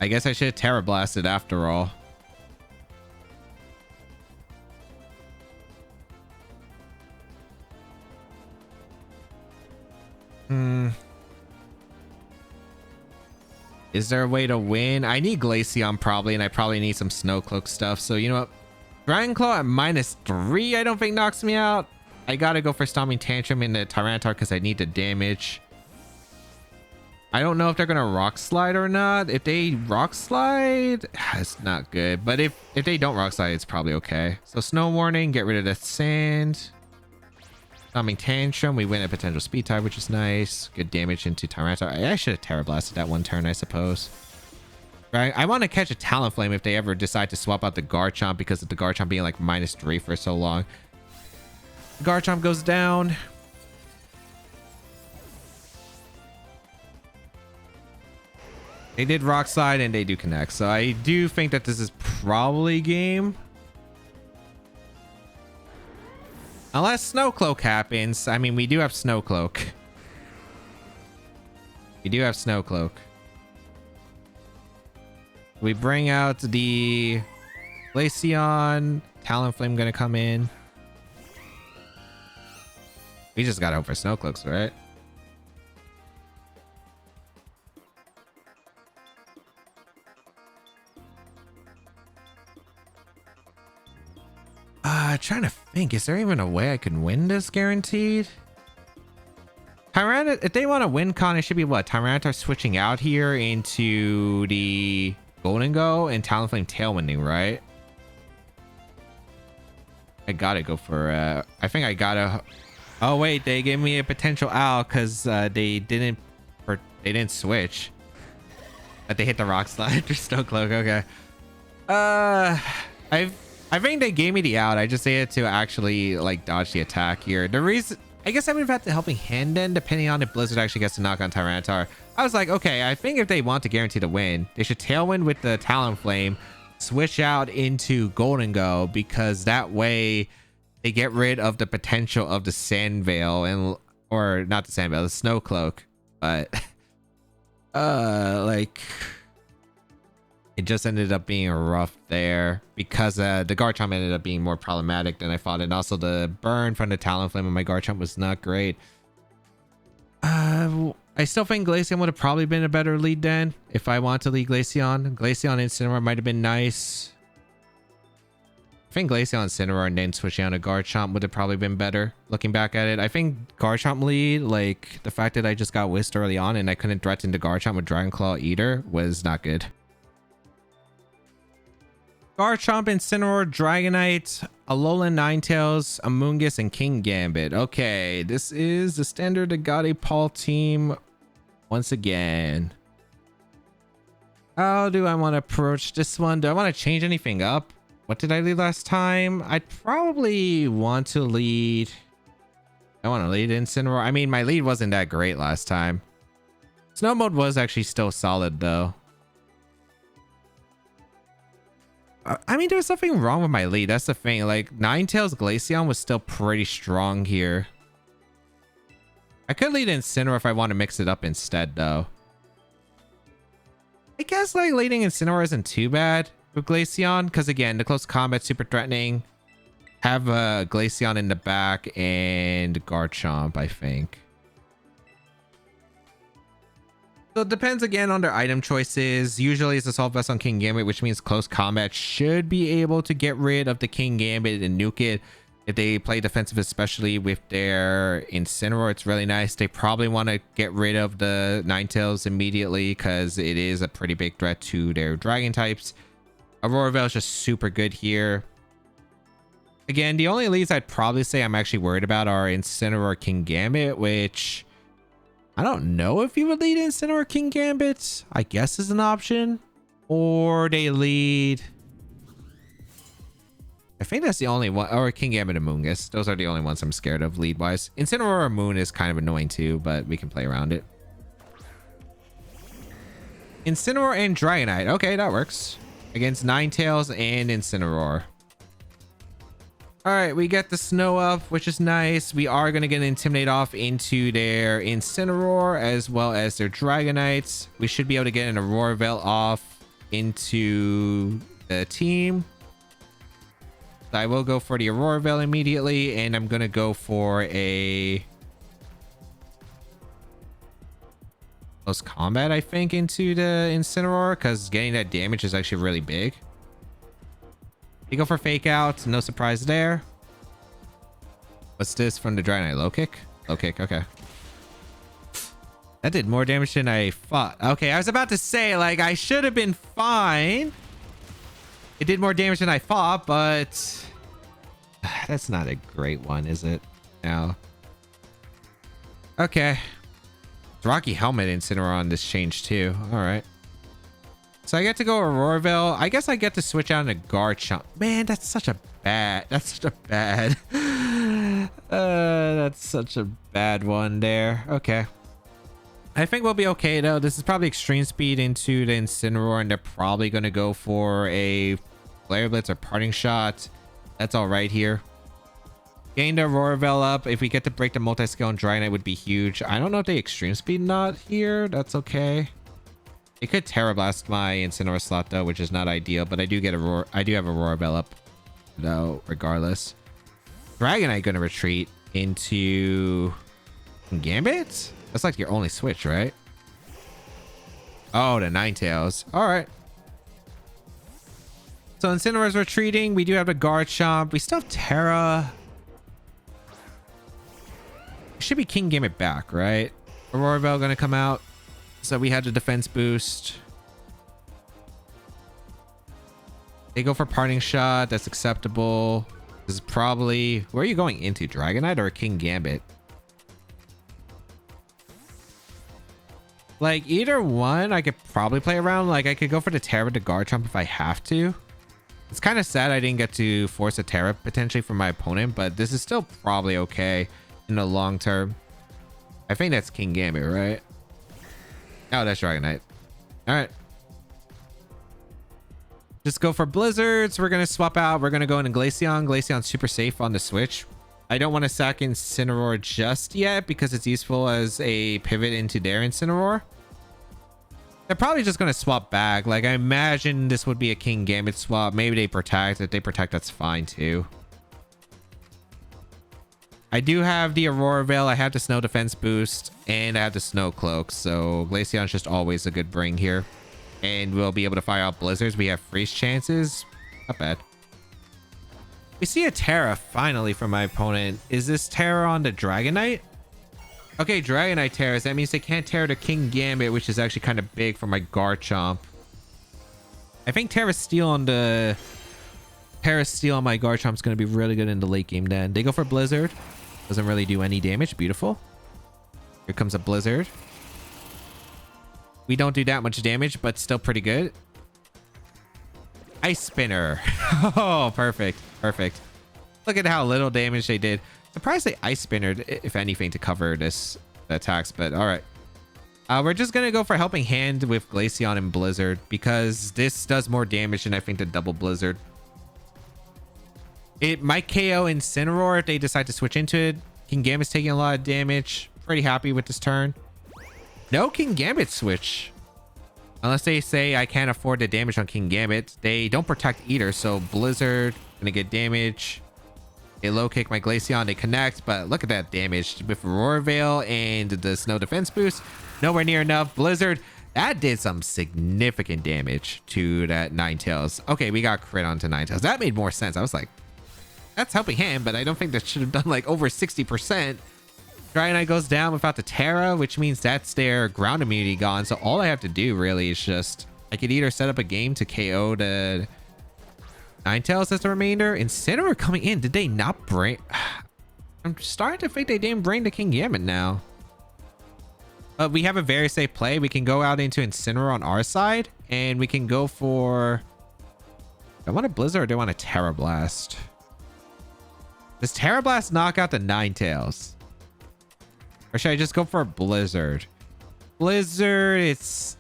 I guess I should have Terra Blasted after all. Is there a way to win? I need Glaceon probably, and I probably need some Snow Cloak stuff. So you know what? Dragon Claw at -3 I don't think knocks me out. I gotta go for Stomping Tantrum in the Tyranitar because I need the damage. I don't know if they're gonna Rock Slide or not. If they Rock Slide, it's not good. But if they don't Rock Slide, it's probably okay. So Snow Warning, get rid of the Sand. Stomping Tantrum, we win a potential Speed Type, which is nice. Good damage into Tyranitar. I should have Terra Blasted that one turn, I suppose. Right? I want to catch a Talonflame if they ever decide to swap out the Garchomp because of the Garchomp being like -3 for so long. Garchomp goes down. They did Rock Slide and they do connect. So I do think that this is probably game. Unless Snow Cloak happens. I mean, we do have Snow Cloak. We do have Snow Cloak. We bring out the Glaceon. Talonflame gonna come in. We just gotta hope for Snow Cloaks, right? Trying to think, is there even a way I can win this guaranteed? Tyranitar, if they want to win con, it should be what? Tyranitar switching out here into the Golden Go and Talonflame Tailwinding, right? I gotta go for I think I gotta. Oh wait, they gave me a potential out because they didn't switch. But they hit the Rock Slide or Snow Cloak. Okay. I think they gave me the out. I just needed to actually like dodge the attack here. The reason, I guess I would have had the Helping Hand then, depending on if Blizzard actually gets to knock on Tyranitar. I was like, okay, I think if they want to guarantee the win, they should Tailwind with the Talonflame, switch out into Golden Go, because that way they get rid of the potential of the Sand Veil and, or not the Sand Veil, the Snow Cloak. But Like it just ended up being rough there because the Garchomp ended up being more problematic than I thought, and also the burn from the Talonflame on my Garchomp was not great. I still think Glaceon would have probably been a better lead then if I want to lead Glaceon. Glaceon Incineroar might have been nice. I think Glaceon Incineroar and then switching on to Garchomp would have probably been better looking back at it. I think Garchomp lead, like the fact that I just got whisked early on and I couldn't threaten the Garchomp with Dragon Claw Eater was not good. Garchomp, Incineroar, Dragonite, Alolan Ninetales, Amoonguss, and King Gambit. Okay, this is the standard Agate Paul team once again. How do I want to approach this one? Do I want to change anything up? What did I lead last time? I'd probably want to lead... I want to lead Incineroar. I mean, my lead wasn't that great last time. Snow mode was actually still solid, though. I mean, there's nothing wrong with my lead. That's the thing. Like, Ninetales Glaceon was still pretty strong here. I could lead Incineroar if I want to mix it up instead, though. I guess, like, leading Incineroar isn't too bad with Glaceon. Because, again, the close combat, super threatening. Have Glaceon in the back and Garchomp, I think. So it depends again on their item choices. Usually it's Assault Vest on King Gambit, which means close combat should be able to get rid of the King Gambit and nuke it. If they play defensive, especially with their Incineroar, it's really nice. They probably want to get rid of the Ninetales immediately because it is a pretty big threat to their Dragon types. Aurora Veil is just super good here. Again, the only leads I'd probably say I'm actually worried about are Incineroar, King Gambit, which... I don't know if you would lead Incineroar King Gambit, I guess is an option. Or they lead... I think that's the only one. Or King Gambit and Amoonguss. Those are the only ones I'm scared of lead-wise. Incineroar or Moon is kind of annoying too, but we can play around it. Incineroar and Dragonite. Okay, that works. Against Ninetales and Incineroar. Alright, we get the snow up, which is nice. We are going to get Intimidate off into their Incineroar as well as their Dragonites. We should be able to get an Aurora Veil off into the team. So I will go for the Aurora Veil immediately, and I'm going to go for a close combat, I think, into the Incineroar, because getting that damage is actually really big. You go for Fake Out, no surprise there. What's this from the Dragonite? Low kick? Low kick, okay. That did more damage than I thought. Okay, I was about to say, like, I should have been fine. It did more damage than I thought, but... that's not a great one, is it? No. Okay. It's Rocky Helmet Incineroar on this change, too. Alright. So I get to go Aurora Veil. I guess I get to switch out into Garchomp. Man, that's such a bad... that's such a bad... that's such a bad one there. Okay. I think we'll be okay, though. This is probably Extreme Speed into the Incineroar, and they're probably going to go for a Flare Blitz or Parting Shot. That's all right here. Gain the Aurora Veil up. If we get to break the multi-scale on Dragonite, would be huge. I don't know if they Extreme Speed not here. That's okay. It could Terra Blast my Incineroar slot though, which is not ideal, but I do get Aurora. I do have Aurora Veil up though, regardless. Dragonite gonna retreat into Gambit? That's like your only switch, right? Oh, the Ninetales. All right. So Incineroar's retreating. We do have the Garchomp. We still have Terra. Should be King Gambit back, right? Aurora Veil gonna come out. So we had the defense boost. They go for Parting Shot. That's acceptable. This is probably... where are you going into? Dragonite or King Gambit? Like, either one I could probably play around. Like, I could go for the Terra to Garchomp if I have to. It's kind of sad I didn't get to force a Terra potentially from my opponent, but this is still probably okay in the long term. I think that's King Gambit, right? Oh, that's Dragonite. All right. Just go for Blizzards. We're going to swap out. We're going to go into Glaceon. Glaceon's super safe on the Switch. I don't want to sack Incineroar just yet because it's useful as a pivot into their Incineroar. They're probably just going to swap back. Like, I imagine this would be a King Gambit swap. Maybe they protect. If they protect, that's fine too. I do have the Aurora Veil. I have the Snow Defense boost. And I have the Snow Cloak. So Glaceon's just always a good bring here. And we'll be able to fire out Blizzards. We have freeze chances. Not bad. We see a Terra finally from my opponent. Is this Terra on the Dragonite? Okay, Dragonite Terras. That means they can't Terra the King Gambit, which is actually kind of big for my Garchomp. I think Terra Steel on my Garchomp is going to be really good in the late game then. They go for Blizzard. Doesn't really do any damage. Beautiful. Here comes a Blizzard. We don't do that much damage, but still pretty good. Ice Spinner. Oh, perfect. Perfect. Look at how little damage they did. Surprised they Ice Spinnered, if anything, to cover this attacks, but all right. We're just going to go for Helping Hand with Glaceon and Blizzard because this does more damage than I think the double Blizzard. It might KO Incineroar if they decide to switch into it. King Gambit's taking a lot of damage. Pretty happy with this turn. No King Gambit switch. Unless they say I can't afford the damage on King Gambit. They don't protect either, so Blizzard gonna get damage. They low kick my Glaceon, they connect, but look at that damage with Aurora Veil and the Snow Defense boost. Nowhere near enough. Blizzard, that did some significant damage to that Ninetales. Okay, we got crit onto Ninetales. That made more sense. I was like, that's Helping Hand, but I don't think that should have done like over 60%. Dragonite goes down without the Terra, which means that's their ground immunity gone. So all I have to do really is just, I could either set up a game to KO the Ninetales as the remainder. Incineroar coming in. Did they not bring? I'm starting to think they didn't bring the King Gambit now. But we have a very safe play. We can go out into Incineroar on our side, and we can go for. Do I want a Blizzard or do I want a Terra Blast? Does Terra Blast knock out the Ninetales? Or should I just go for a Blizzard? Blizzard, it's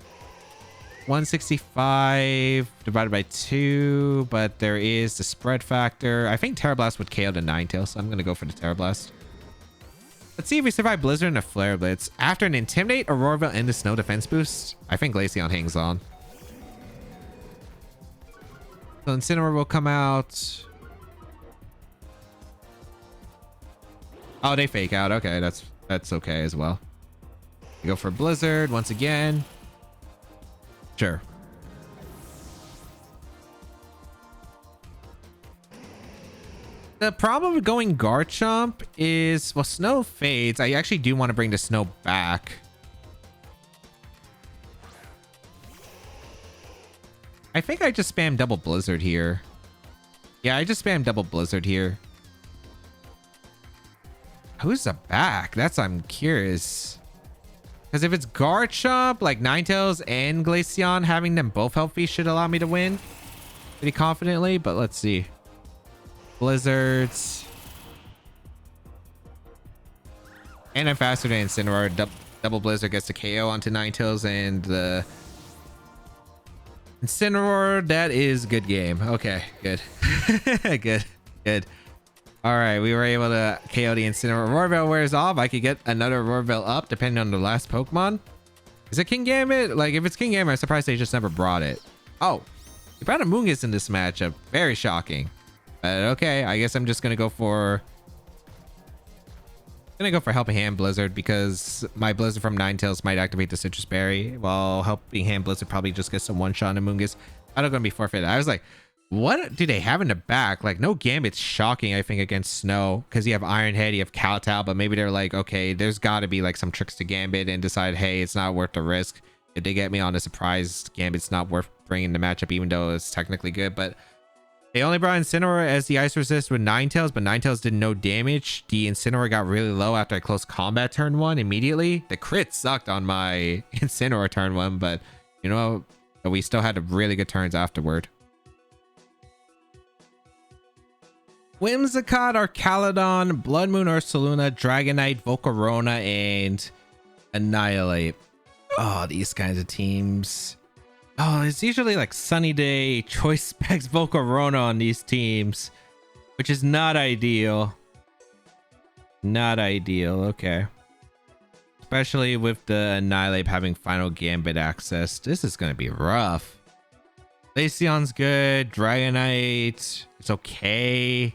165 divided by 2, but there is the spread factor. I think Terra Blast would KO the Ninetales, so I'm going to go for the Terra Blast. Let's see if we survive Blizzard and a Flare Blitz. After an Intimidate, Aurora Veil, and the Snow Defense boost, I think Glaceon hangs on. So Incineroar will come out. Oh, they fake out. Okay, that's okay as well. We go for Blizzard once again. Sure. The problem with going Garchomp is, well, Snow fades. I actually do want to bring the Snow back. I think I just spam double Blizzard here. Yeah, I just spam double Blizzard here. Who's the back? That's, I'm curious. Because if it's Garchomp, like Ninetales and Glaceon, having them both healthy should allow me to win pretty confidently. But let's see. Blizzards. And I'm faster than Incineroar. Double Blizzard gets the KO onto Ninetales and the Incineroar. That is good game. Okay, good. good. All right, we were able to KO the Incineroar. Aurora Veil wears off. I could get another Aurora Veil up depending on the last Pokemon. Is it King Gambit? Like, if it's King Gambit, I'm surprised they just never brought it. Oh, you brought a Mungus in this matchup. Very shocking. But okay, I guess I'm just gonna go for Helping Hand Blizzard because my Blizzard from Ninetales might activate the Citrus Berry, while Helping Hand Blizzard probably just gets a one-shot on Mungus. I don't gonna be forfeited. I was like, what do they have in the back? Like, no Gambit's shocking, I think, against Snow, because you have Iron Head, you have Kowtow, but maybe they're like, okay, there's got to be like some tricks to Gambit and decide, hey, it's not worth the risk. If they get me on a surprise, Gambit's not worth bringing the matchup, even though it's technically good. But they only brought Incineroar as the Ice Resist with Ninetales, but Ninetales did no damage. The Incineroar got really low after I close combat turn 1 immediately. The crit sucked on my Incineroar turn 1, but you know, we still had really good turns afterward. Whimsicott, Arcaludon, Blood Moon Ursaluna, Dragonite, Volcarona, and Annihilate. Oh, these kinds of teams. Oh, it's usually like Sunny Day, Choice Specs, Volcarona on these teams, which is not ideal. Not ideal. Okay. especially with the Annihilate having final Gambit access. This is going to be rough. Glaceon's good. Dragonite, it's okay.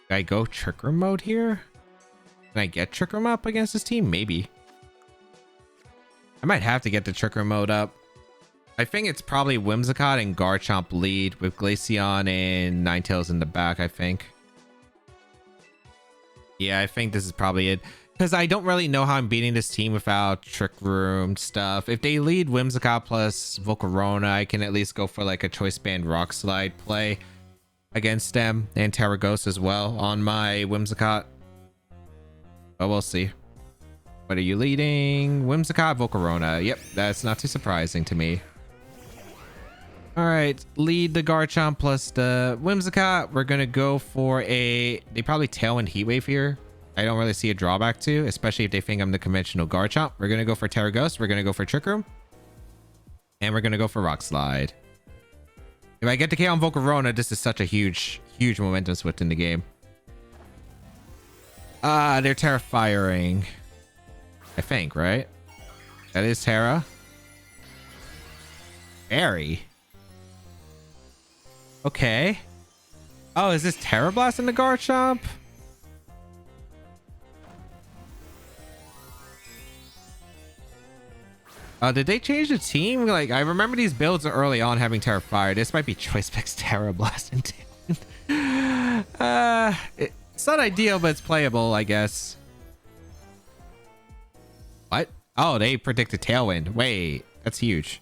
Can I go Trick Room mode here? Can I get Trick Room up against this team? Maybe. I might have to get the Trick Room mode up. I think it's probably Whimsicott and Garchomp lead with Glaceon and Ninetales in the back, I think. Yeah, I think this is probably it. Because I don't really know how I'm beating this team without Trick Room stuff. If they lead Whimsicott plus Volcarona, I can at least go for like a Choice Band Rock Slide play against them. And Terraghost as well on my Whimsicott. But we'll see. What are you leading? Whimsicott, Volcarona. Yep, that's not too surprising to me. All right, lead the Garchomp plus the Whimsicott. We're going to go for a... They probably Tailwind Heat Wave here. I don't really see a drawback to, especially if they think I'm the conventional Garchomp. We're going to go for Terraghost. We're going to go for Trick Room. And we're going to go for Rock Slide. If I get the K on Volcarona, this is such a huge momentum switch in the game. They're Terra Firing. I think, right? That is Terra. Fairy. Okay. Oh, is this Terra Blast in the Garchomp? Did they change the team? Like, I remember these builds early on having Terra Fire. This might be Choice Specs Terra Blast and Tailwind. It's not ideal, but it's playable, I guess. What? Oh, they predicted Tailwind. Wait, that's huge.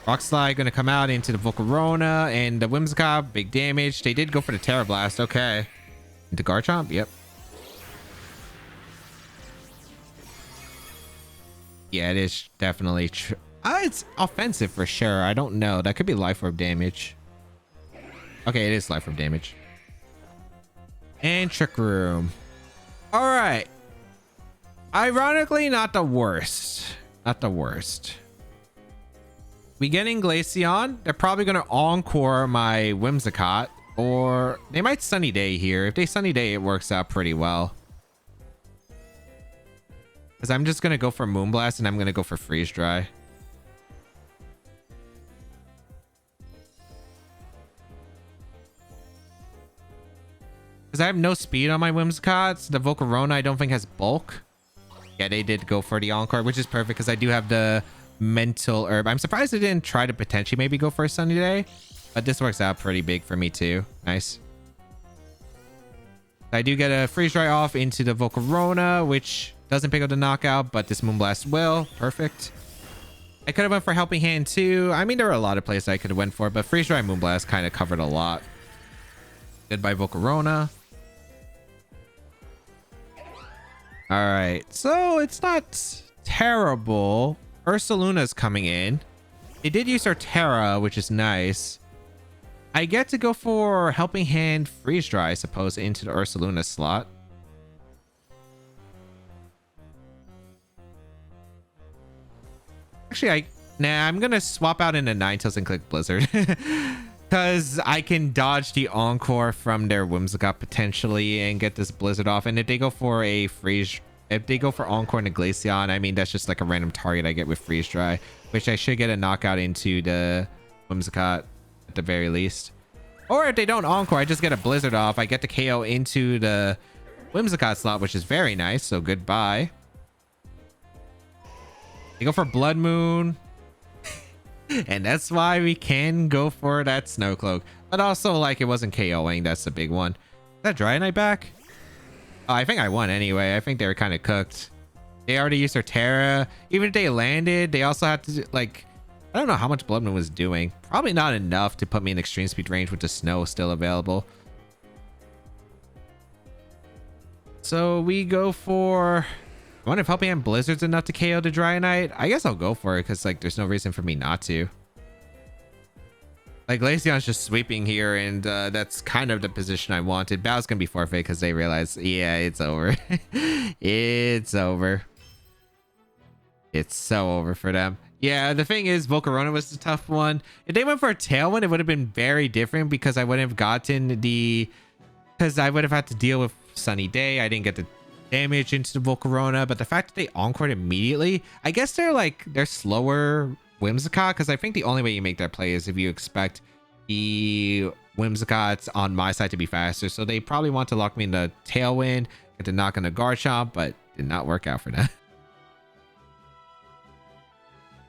Rock Slide gonna come out into the Volcarona and the Whimsicott. Big damage. They did go for the Terra Blast. Okay. Into Garchomp? Yep. Yeah, it is definitely it's offensive for sure. I don't know. That could be Life Orb damage. Okay, it is Life Orb damage. And Trick Room. All right. Ironically, not the worst. Not the worst. We getting Glaceon. They're probably going to Encore my Whimsicott. Or they might Sunny Day here. If they Sunny Day, it works out pretty well. Because I'm just going to go for Moonblast and I'm going to go for Freeze Dry. Because I have no speed on my Whimsicott. The Volcarona I don't think has bulk. Yeah, they did go for the Encore, which is perfect because I do have the Mental Herb. I'm surprised they didn't try to potentially maybe go for a Sunny Day. But this works out pretty big for me too. Nice. I do get a Freeze Dry off into the Volcarona, which doesn't pick up the knockout, but this Moonblast will. Perfect. I could have went for Helping Hand too. I mean, there were a lot of plays I could have went for, but Freeze Dry and Moonblast kind of covered a lot. Goodbye Volcarona. All right, so it's not terrible. Ursaluna's coming in. They did use our Terra, which is nice. I get to go for Helping Hand Freeze Dry, I suppose, into the Ursaluna slot. Actually, I'm going to swap out into Ninetales and click Blizzard. Because I can dodge the Encore from their Whimsicott potentially and get this Blizzard off. And if they go for a if they go for Encore into Glaceon, I mean, that's just like a random target I get with Freeze Dry. Which I should get a knockout into the Whimsicott at the very least. Or if they don't Encore, I just get a Blizzard off. I get the KO into the Whimsicott slot, which is very nice. So goodbye. They go for Blood Moon. And that's why we can go for that Snow Cloak. But also, like, it wasn't KOing. That's the big one. Is that Dragonite back? Oh, I think I won anyway. I think they were kind of cooked. They already used their Terra. Even if they landed, they also had to, like... I don't know how much Blood Moon was doing. Probably not enough to put me in extreme speed range with the snow still available. So we go for... I wonder if Helping Hand Blizzard's enough to KO the Dragonite. I guess I'll go for it because, like, there's no reason for me not to. Like, Glaceon's just sweeping here, and that's kind of the position I wanted. Bow's gonna be forfeit because they realize, yeah, it's over. It's over. It's so over for them. Yeah, the thing is, Volcarona was the tough one. If they went for a Tailwind, it would have been very different because I wouldn't have gotten the... Because I would have had to deal with Sunny Day. I didn't get the damage into the Volcarona, but the fact that they encored immediately, I guess they're slower Whimsicott, because I think the only way you make that play is if you expect the Whimsicotts on my side to be faster. So they probably want to lock me in the Tailwind, get to knock on the Garchomp, but did not work out for that.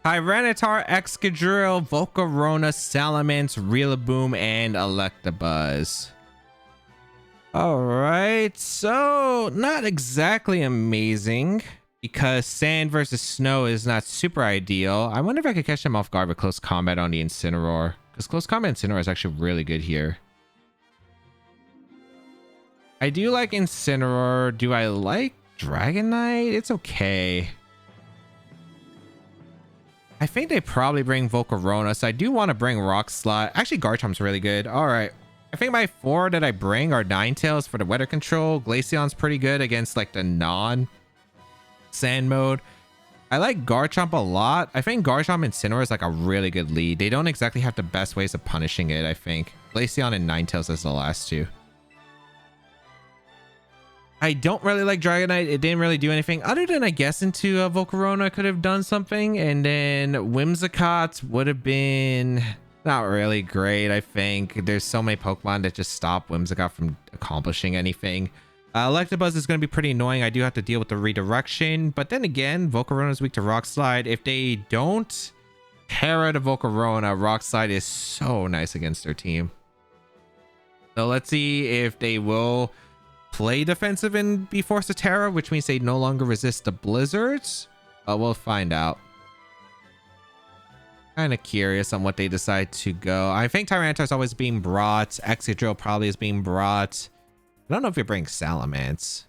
Tyranitar, Excadrill, Volcarona, Salamence, Rillaboom, and Electabuzz. Alright, so not exactly amazing because sand versus snow is not super ideal. I wonder if I could catch them off guard with close combat on the Incineroar, because close combat Incineroar is actually really good here. I do like Incineroar. Do I like Dragonite? It's okay. I think they probably bring Volcarona, so I do want to bring Rock Slide. Actually, Garchomp's really good. Alright. I think my 4 that I bring are Ninetales for the weather control. Glaceon's pretty good against like the non-sand mode. I like Garchomp a lot. I think Garchomp and Incineroar is like a really good lead. They don't exactly have the best ways of punishing it, I think. Glaceon and Ninetales is the last two. I don't really like Dragonite. It didn't really do anything other than I guess into Volcarona could have done something. And then Whimsicott would have been... not really great, I think. There's so many Pokemon that just stop Whimsicott from accomplishing anything. Electabuzz is going to be pretty annoying. I do have to deal with the redirection. But then again, Volcarona is weak to Rock Slide. If they don't Terra to Volcarona, Rock Slide is so nice against their team. So let's see if they will play defensive and be forced to Terra, which means they no longer resist the blizzards. We'll find out. Kind of curious on what they decide to go. I think Tyranitar is always being brought. Excadrill probably is being brought. I don't know if you bring Salamence.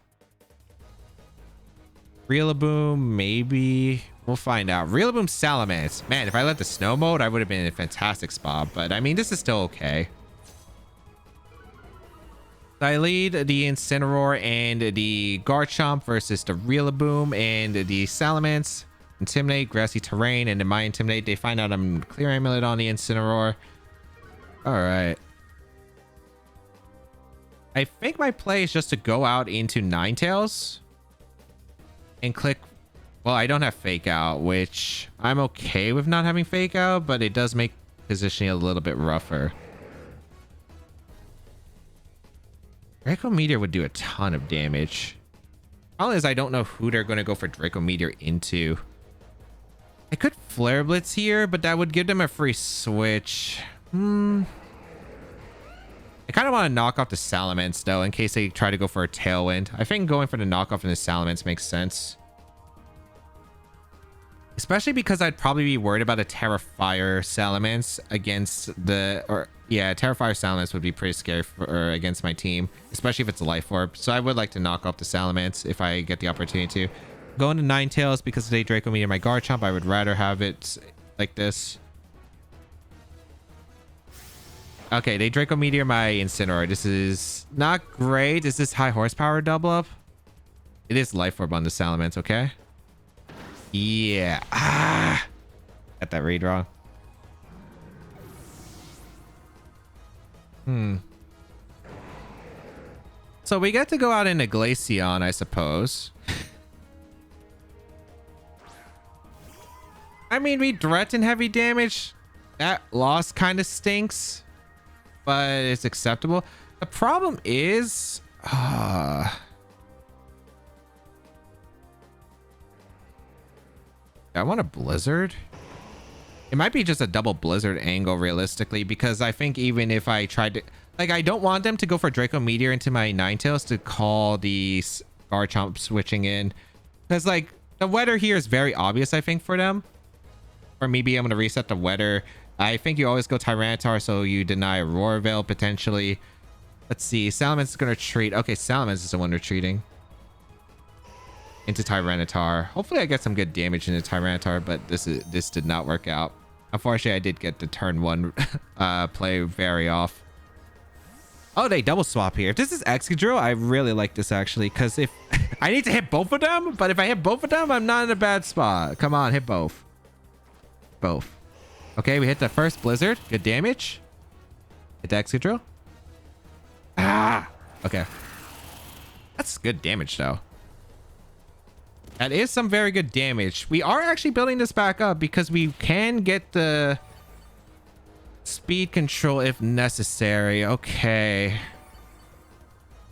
Rillaboom, maybe. We'll find out. Rillaboom, Salamence. Man, if I let the snow mode, I would have been in a fantastic spot. But I mean, this is still okay. I lead the Incineroar and the Garchomp versus the Rillaboom and the Salamence. Intimidate, grassy terrain, and in my Intimidate, they find out I'm clear Amulet on the Incineroar. Alright. I think my play is just to go out into Ninetales and click... well, I don't have Fake Out, which I'm okay with not having Fake Out, but it does make positioning a little bit rougher. Draco Meteor would do a ton of damage. Problem is I don't know who they're going to go for Draco Meteor into. I could Flare Blitz here, but that would give them a free switch. I kind of want to knock off the Salamence, though, in case they try to go for a Tailwind. I think going for the knockoff in the Salamence makes sense. Especially because I'd probably be worried about a Terrafire Salamence against the... or yeah, Terrafire Salamence would be pretty scary for, against my team, especially if it's a Life Orb. So I would like to knock off the Salamence if I get the opportunity to. Going to Ninetales because they Draco Meteor my Garchomp. I would rather have it like this. Okay, they Draco Meteor my Incineroar. This is not great. Is this high horsepower double up? It is Life Orb on the Salamence, okay? Yeah. Ah! Got that read wrong. So we get to go out into Glaceon, I suppose. I mean, we threaten heavy damage. That loss kind of stinks, but it's acceptable. The problem is... I want a Blizzard. It might be just a double Blizzard angle realistically, because I think even if I tried to... like, I don't want them to go for Draco Meteor into my Ninetales to call the Garchomp switching in. Because, like, the weather here is very obvious, I think, for them. For me being able to reset the weather. I think you always go Tyranitar, so you deny Roar Veil, potentially. Let's see. Salamence is going to retreat. Okay, Salamence is the one retreating. Into Tyranitar. Hopefully I get some good damage into Tyranitar, but this did not work out. Unfortunately, I did get the turn 1 play very off. Oh, they double swap here. If this is Excadrill, I really like this actually, because if I need to hit both of them, but if I hit both of them, I'm not in a bad spot. Come on, hit both. Both. Okay, we hit the first Blizzard. Good damage. Hit the Excadrill. Ah! Okay. That's good damage, though. That is some very good damage. We are actually building this back up because we can get the speed control if necessary. Okay.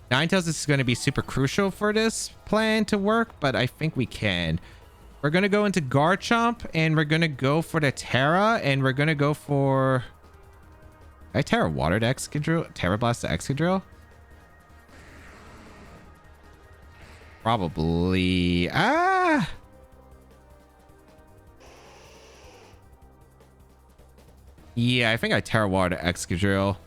Ninetales is going to be super crucial for this plan to work, but I think we can. We're going to go into Garchomp, and we're going to go for the Terra, and we're going to go for... Did I Terra Water to Excadrill? Terra Blast to Excadrill? Probably. Ah! Yeah, I think I Terra Water to Excadrill.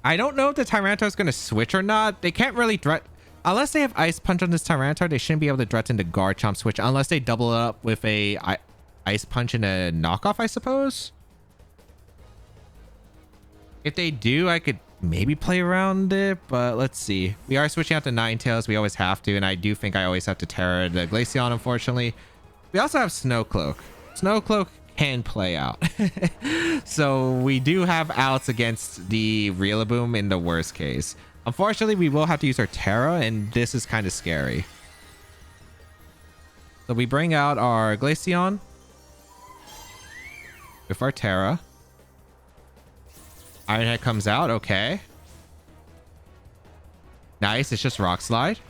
I don't know if the Tyranitar is going to switch or not. They can't really threat... Unless they have Ice Punch on this Tyranitar, they shouldn't be able to threaten the Garchomp switch unless they double it up with a Ice Punch and a knockoff, I suppose. If they do, I could maybe play around it, but let's see. We are switching out to Ninetales. We always have to, and I do think I always have to Terra the Glaceon, unfortunately. We also have Snowcloak. Snowcloak can play out. So we do have outs against the Rillaboom in the worst case. Unfortunately, we will have to use our Terra, and this is kind of scary. So we bring out our Glaceon with our Terra. Ironhead comes out. Okay. Nice. It's just Rock Slide.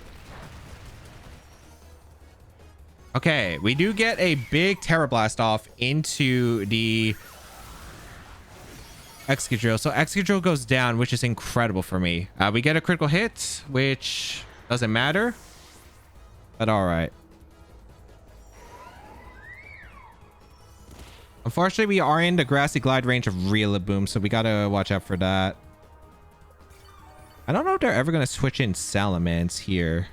Okay. We do get a big Terra Blast off into the Excadrill. So Excadrill goes down, which is incredible for me. We get a critical hit, which doesn't matter. But all right. Unfortunately, we are in the Grassy Glide range of Rillaboom, so we gotta watch out for that. I don't know if they're ever gonna switch in Salamence here.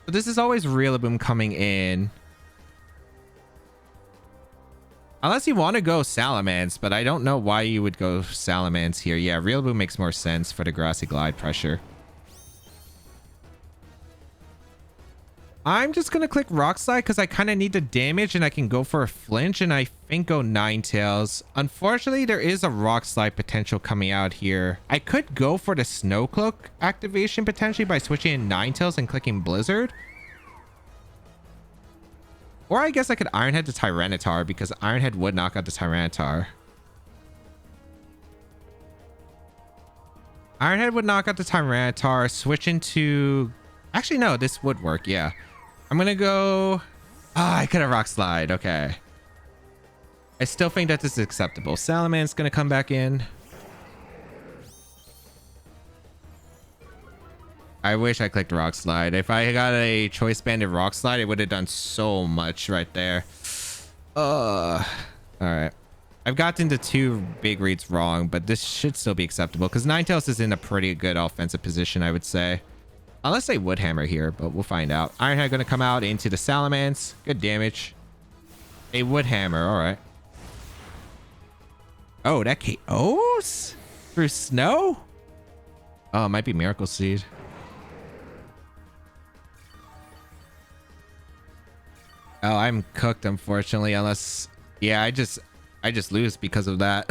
But this is always Rillaboom coming in. Unless you want to go Salamence, but I don't know why you would go Salamence here. Yeah, Rillaboom makes more sense for the Grassy Glide pressure. I'm just going to click Rock Slide because I kind of need the damage and I can go for a flinch and I think go Ninetales. Unfortunately, there is a Rock Slide potential coming out here. I could go for the Snowcloak activation potentially by switching in Ninetales and clicking Blizzard. Or I guess I could Ironhead the Tyranitar because Ironhead would knock out the Tyranitar. Ironhead would knock out the Tyranitar, switch into... Actually, no, this would work, yeah. I'm gonna go... Ah, I could have Rock Slide, okay. I still think that this is acceptable. Salamance's gonna come back in. I wish I clicked Rock Slide. If I got a Choice Banded Rock Slide, it would have done so much right there. Alright. I've gotten to 2 big reads wrong, but this should still be acceptable because Ninetales is in a pretty good offensive position, I would say. Unless they would hammer here, but we'll find out. Ironhead going to come out into the Salamence. Good damage. A wood hammer. All right. Oh, that KOs through snow? Oh, it might be Miracle Seed. Oh, I'm cooked, unfortunately, unless... Yeah, I just lose because of that.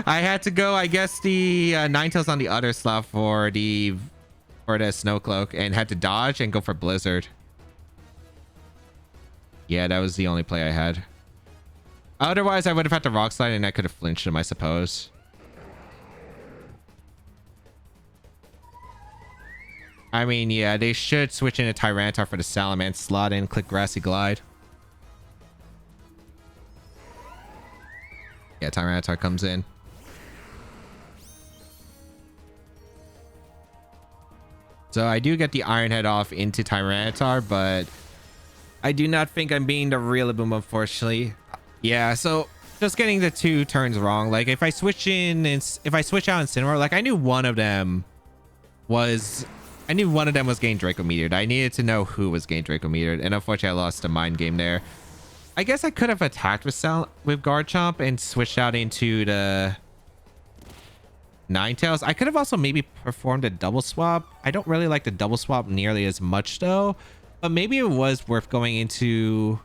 I had to go, I guess, the Ninetales on the other slot for the Snowcloak and had to dodge and go for Blizzard. Yeah, that was the only play I had. Otherwise, I would have had to Rock Slide and I could have flinched him, I suppose. I mean, yeah, they should switch in a Tyranitar for the Salamence slot and click Grassy Glide. Yeah, Tyranitar comes in. So I do get the Ironhead off into Tyranitar, but I do not think I'm being the Rillaboom, unfortunately. Yeah, so just getting the 2 turns wrong. Like if I switch in, if I switch out Incineroar, like I knew one of them was getting Draco Meteored. I needed to know who was getting Draco Meteored, and unfortunately I lost a mind game there. I guess I could have attacked with Garchomp and switched out into the Ninetales. I could have also maybe performed a double swap. I don't really like the double swap nearly as much though, but maybe it was worth going into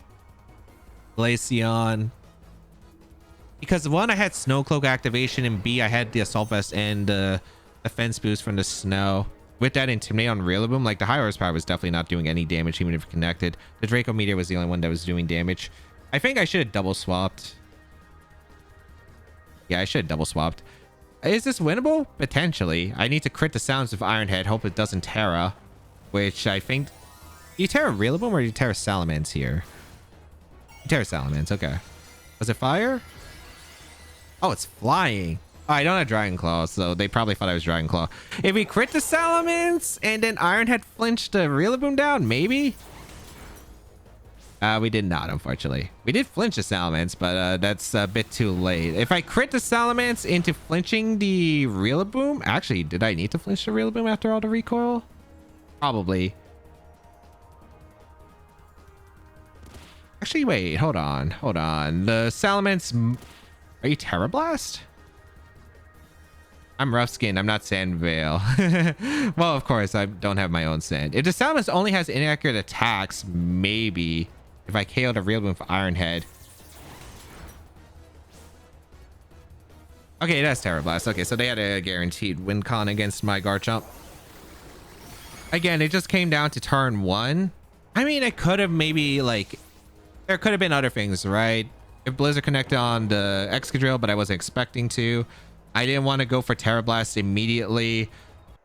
Glaceon because 1, I had Snowcloak activation, and B, I had the Assault Vest and the defense boost from the snow. with that Intimidate on Rillaboom, like the high horsepower was definitely not doing any damage even if connected. The Draco Meteor was the only one that was doing damage. I think I should have double swapped. Yeah, I should have double swapped. Is this winnable? Potentially. I need to crit the sounds with Iron Head, hope it doesn't Terra, which I think... Do you Terra Rillaboom or do you Terra Salamence here? You Terra Salamence, okay. Was it fire? Oh, it's flying. Oh, I don't have Dragon Claw, so they probably thought I was Dragon Claw. If we crit the Salamence and then Iron Head flinched the Rillaboom down, maybe? We did not, unfortunately. We did flinch the Salamence, but that's a bit too late. If I crit the Salamence into flinching the Rillaboom... Actually, did I need to flinch the Rillaboom after all the recoil? Probably. Actually, wait. Hold on. Hold on. The Salamence... Are you Terra Blast? I'm rough skinned. I'm not Sand Veil. Well, of course, I don't have my own sand. If the Salamence only has inaccurate attacks, maybe... If I KO'd a Rillaboom for Iron Head. Okay, that's Terra Blast. Okay, so they had a guaranteed win con against my Garchomp. Again, it just came down to turn 1. I mean, it could have maybe, like... There could have been other things, right? If Blizzard connected on the Excadrill, but I wasn't expecting to. I didn't want to go for Terra Blast immediately.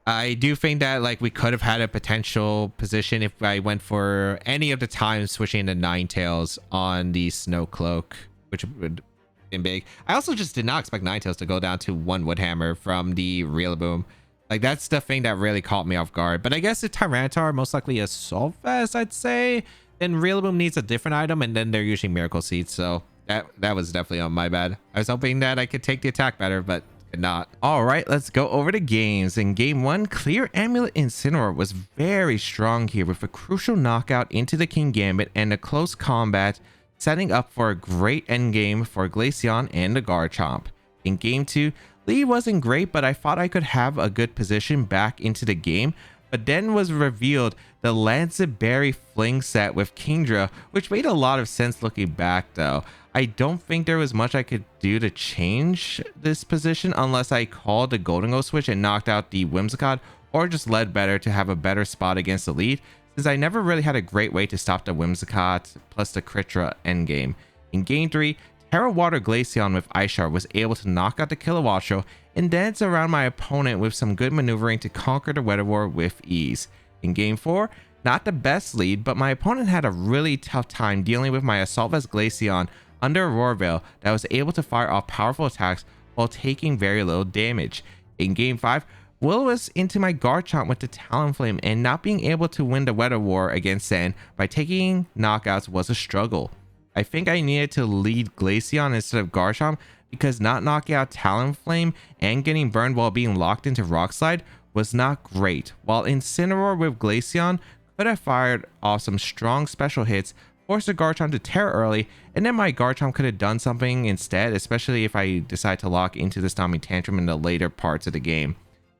I do think that like we could have had a potential position if I went for any of the times switching into Ninetales on the Snow Cloak, which would have been big. I also just did not expect Ninetales to go down to 1 Woodhammer from the Rillaboom. Like that's the thing that really caught me off guard. But I guess the Tyranitar most likely a Assault Vest, I'd say. Then Rillaboom needs a different item, and then they're using Miracle Seed. So that was definitely on my bad. I was hoping that I could take the attack better, but not. All right, let's go over the games. In game 1, Clear Amulet Incineroar was very strong here with a crucial knockout into the King Gambit and a close combat, setting up for a great endgame for Glaceon and the Garchomp. In game 2, lead wasn't great, but I thought I could have a good position back into the game, but then was revealed the Lancet Berry Fling set with Kingdra, which made a lot of sense looking back though. I don't think there was much I could do to change this position unless I called the Golden Go switch and knocked out the Whimsicott, or just led better to have a better spot against the lead, since I never really had a great way to stop the Whimsicott plus the Kritra endgame. In game 3, Terra Water Glaceon with Ice Shard was able to knock out the Kilowattrel and dance around my opponent with some good maneuvering to conquer the Weather War with ease. In game 4, not the best lead, but my opponent had a really tough time dealing with my Assault Vest Glaceon under Aurora Veil that was able to fire off powerful attacks while taking very little damage. In game 5, Will-O-Wisp into my Garchomp with the Talonflame, and not being able to win the Weather War against Sand by taking knockouts was a struggle. I think I needed to lead Glaceon instead of Garchomp because not knocking out Talonflame and getting burned while being locked into Rock Slide was not great, while Incineroar with Glaceon could have fired off some strong special hits, forced the Garchomp to Terra early, and then my Garchomp could have done something instead, especially if I decide to lock into the Stomping Tantrum in the later parts of the game.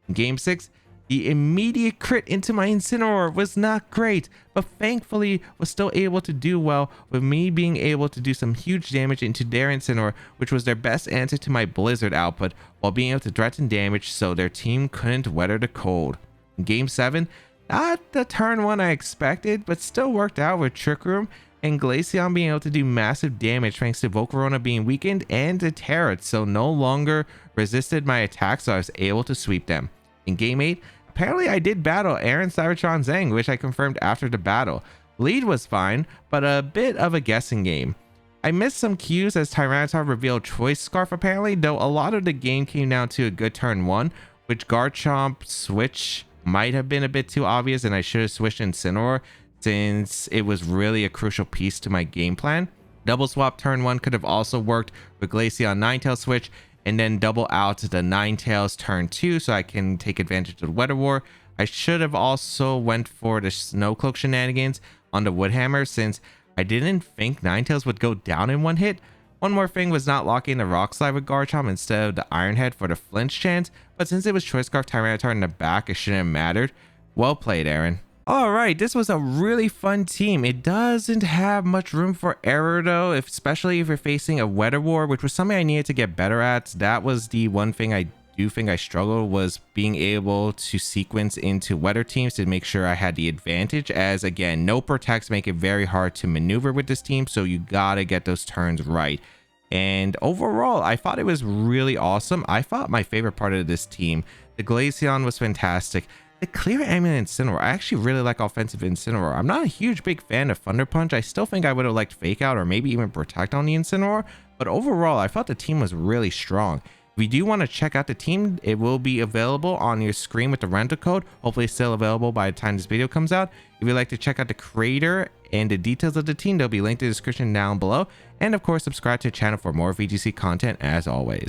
In game 6, the immediate crit into my Incineroar was not great, but thankfully was still able to do well with me being able to do some huge damage into their Incineroar, which was their best answer to my Blizzard output, while being able to threaten damage so their team couldn't weather the cold. In game 7, not the turn 1 I expected, but still worked out with Trick Room and Glaceon being able to do massive damage thanks to Volcarona being weakened and the Terra, so no longer resisted my attacks, so I was able to sweep them. In game 8, apparently I did battle Aaron Cybertron Zang, which I confirmed after the battle. Lead was fine, but a bit of a guessing game. I missed some cues as Tyranitar revealed Choice Scarf apparently, though a lot of the game came down to a good turn 1, which Garchomp switch might have been a bit too obvious and I should have switched Incineroar since it was really a crucial piece to my game plan. Double swap turn 1 could have also worked with Glaceon Ninetales switch, and then double out the Ninetales turn 2 so I can take advantage of the Weather War. I should have also went for the Snow Cloak shenanigans on the Woodhammer since I didn't think Ninetales would go down in one hit. One more thing was not locking the Rock Slide with Garchomp instead of the Iron Head for the flinch chance, but since it was Choice Scarf Tyranitar in the back, it shouldn't have mattered. Well played, Aaron. All right, this was a really fun team. It doesn't have much room for error though, especially if you're facing a Weather War, which was something I needed to get better at. That was the one thing I do think I struggled was being able to sequence into weather teams to make sure I had the advantage, as again, no protects make it very hard to maneuver with this team, so you gotta get those turns right. And overall, I thought it was really awesome. I thought my favorite part of this team, the Glaceon, was fantastic. The clear Amulet Incineroar, I actually really like offensive Incineroar. I'm not a huge big fan of Thunder Punch. I still think I would have liked Fake Out or maybe even Protect on the Incineroar, but overall, I thought the team was really strong. If you do want to check out the team, it will be available on your screen with the rental code. Hopefully it's still available by the time this video comes out. If you'd like to check out the creator and the details of the team, they'll be linked in the description down below. And of course, subscribe to the channel for more VGC content as always.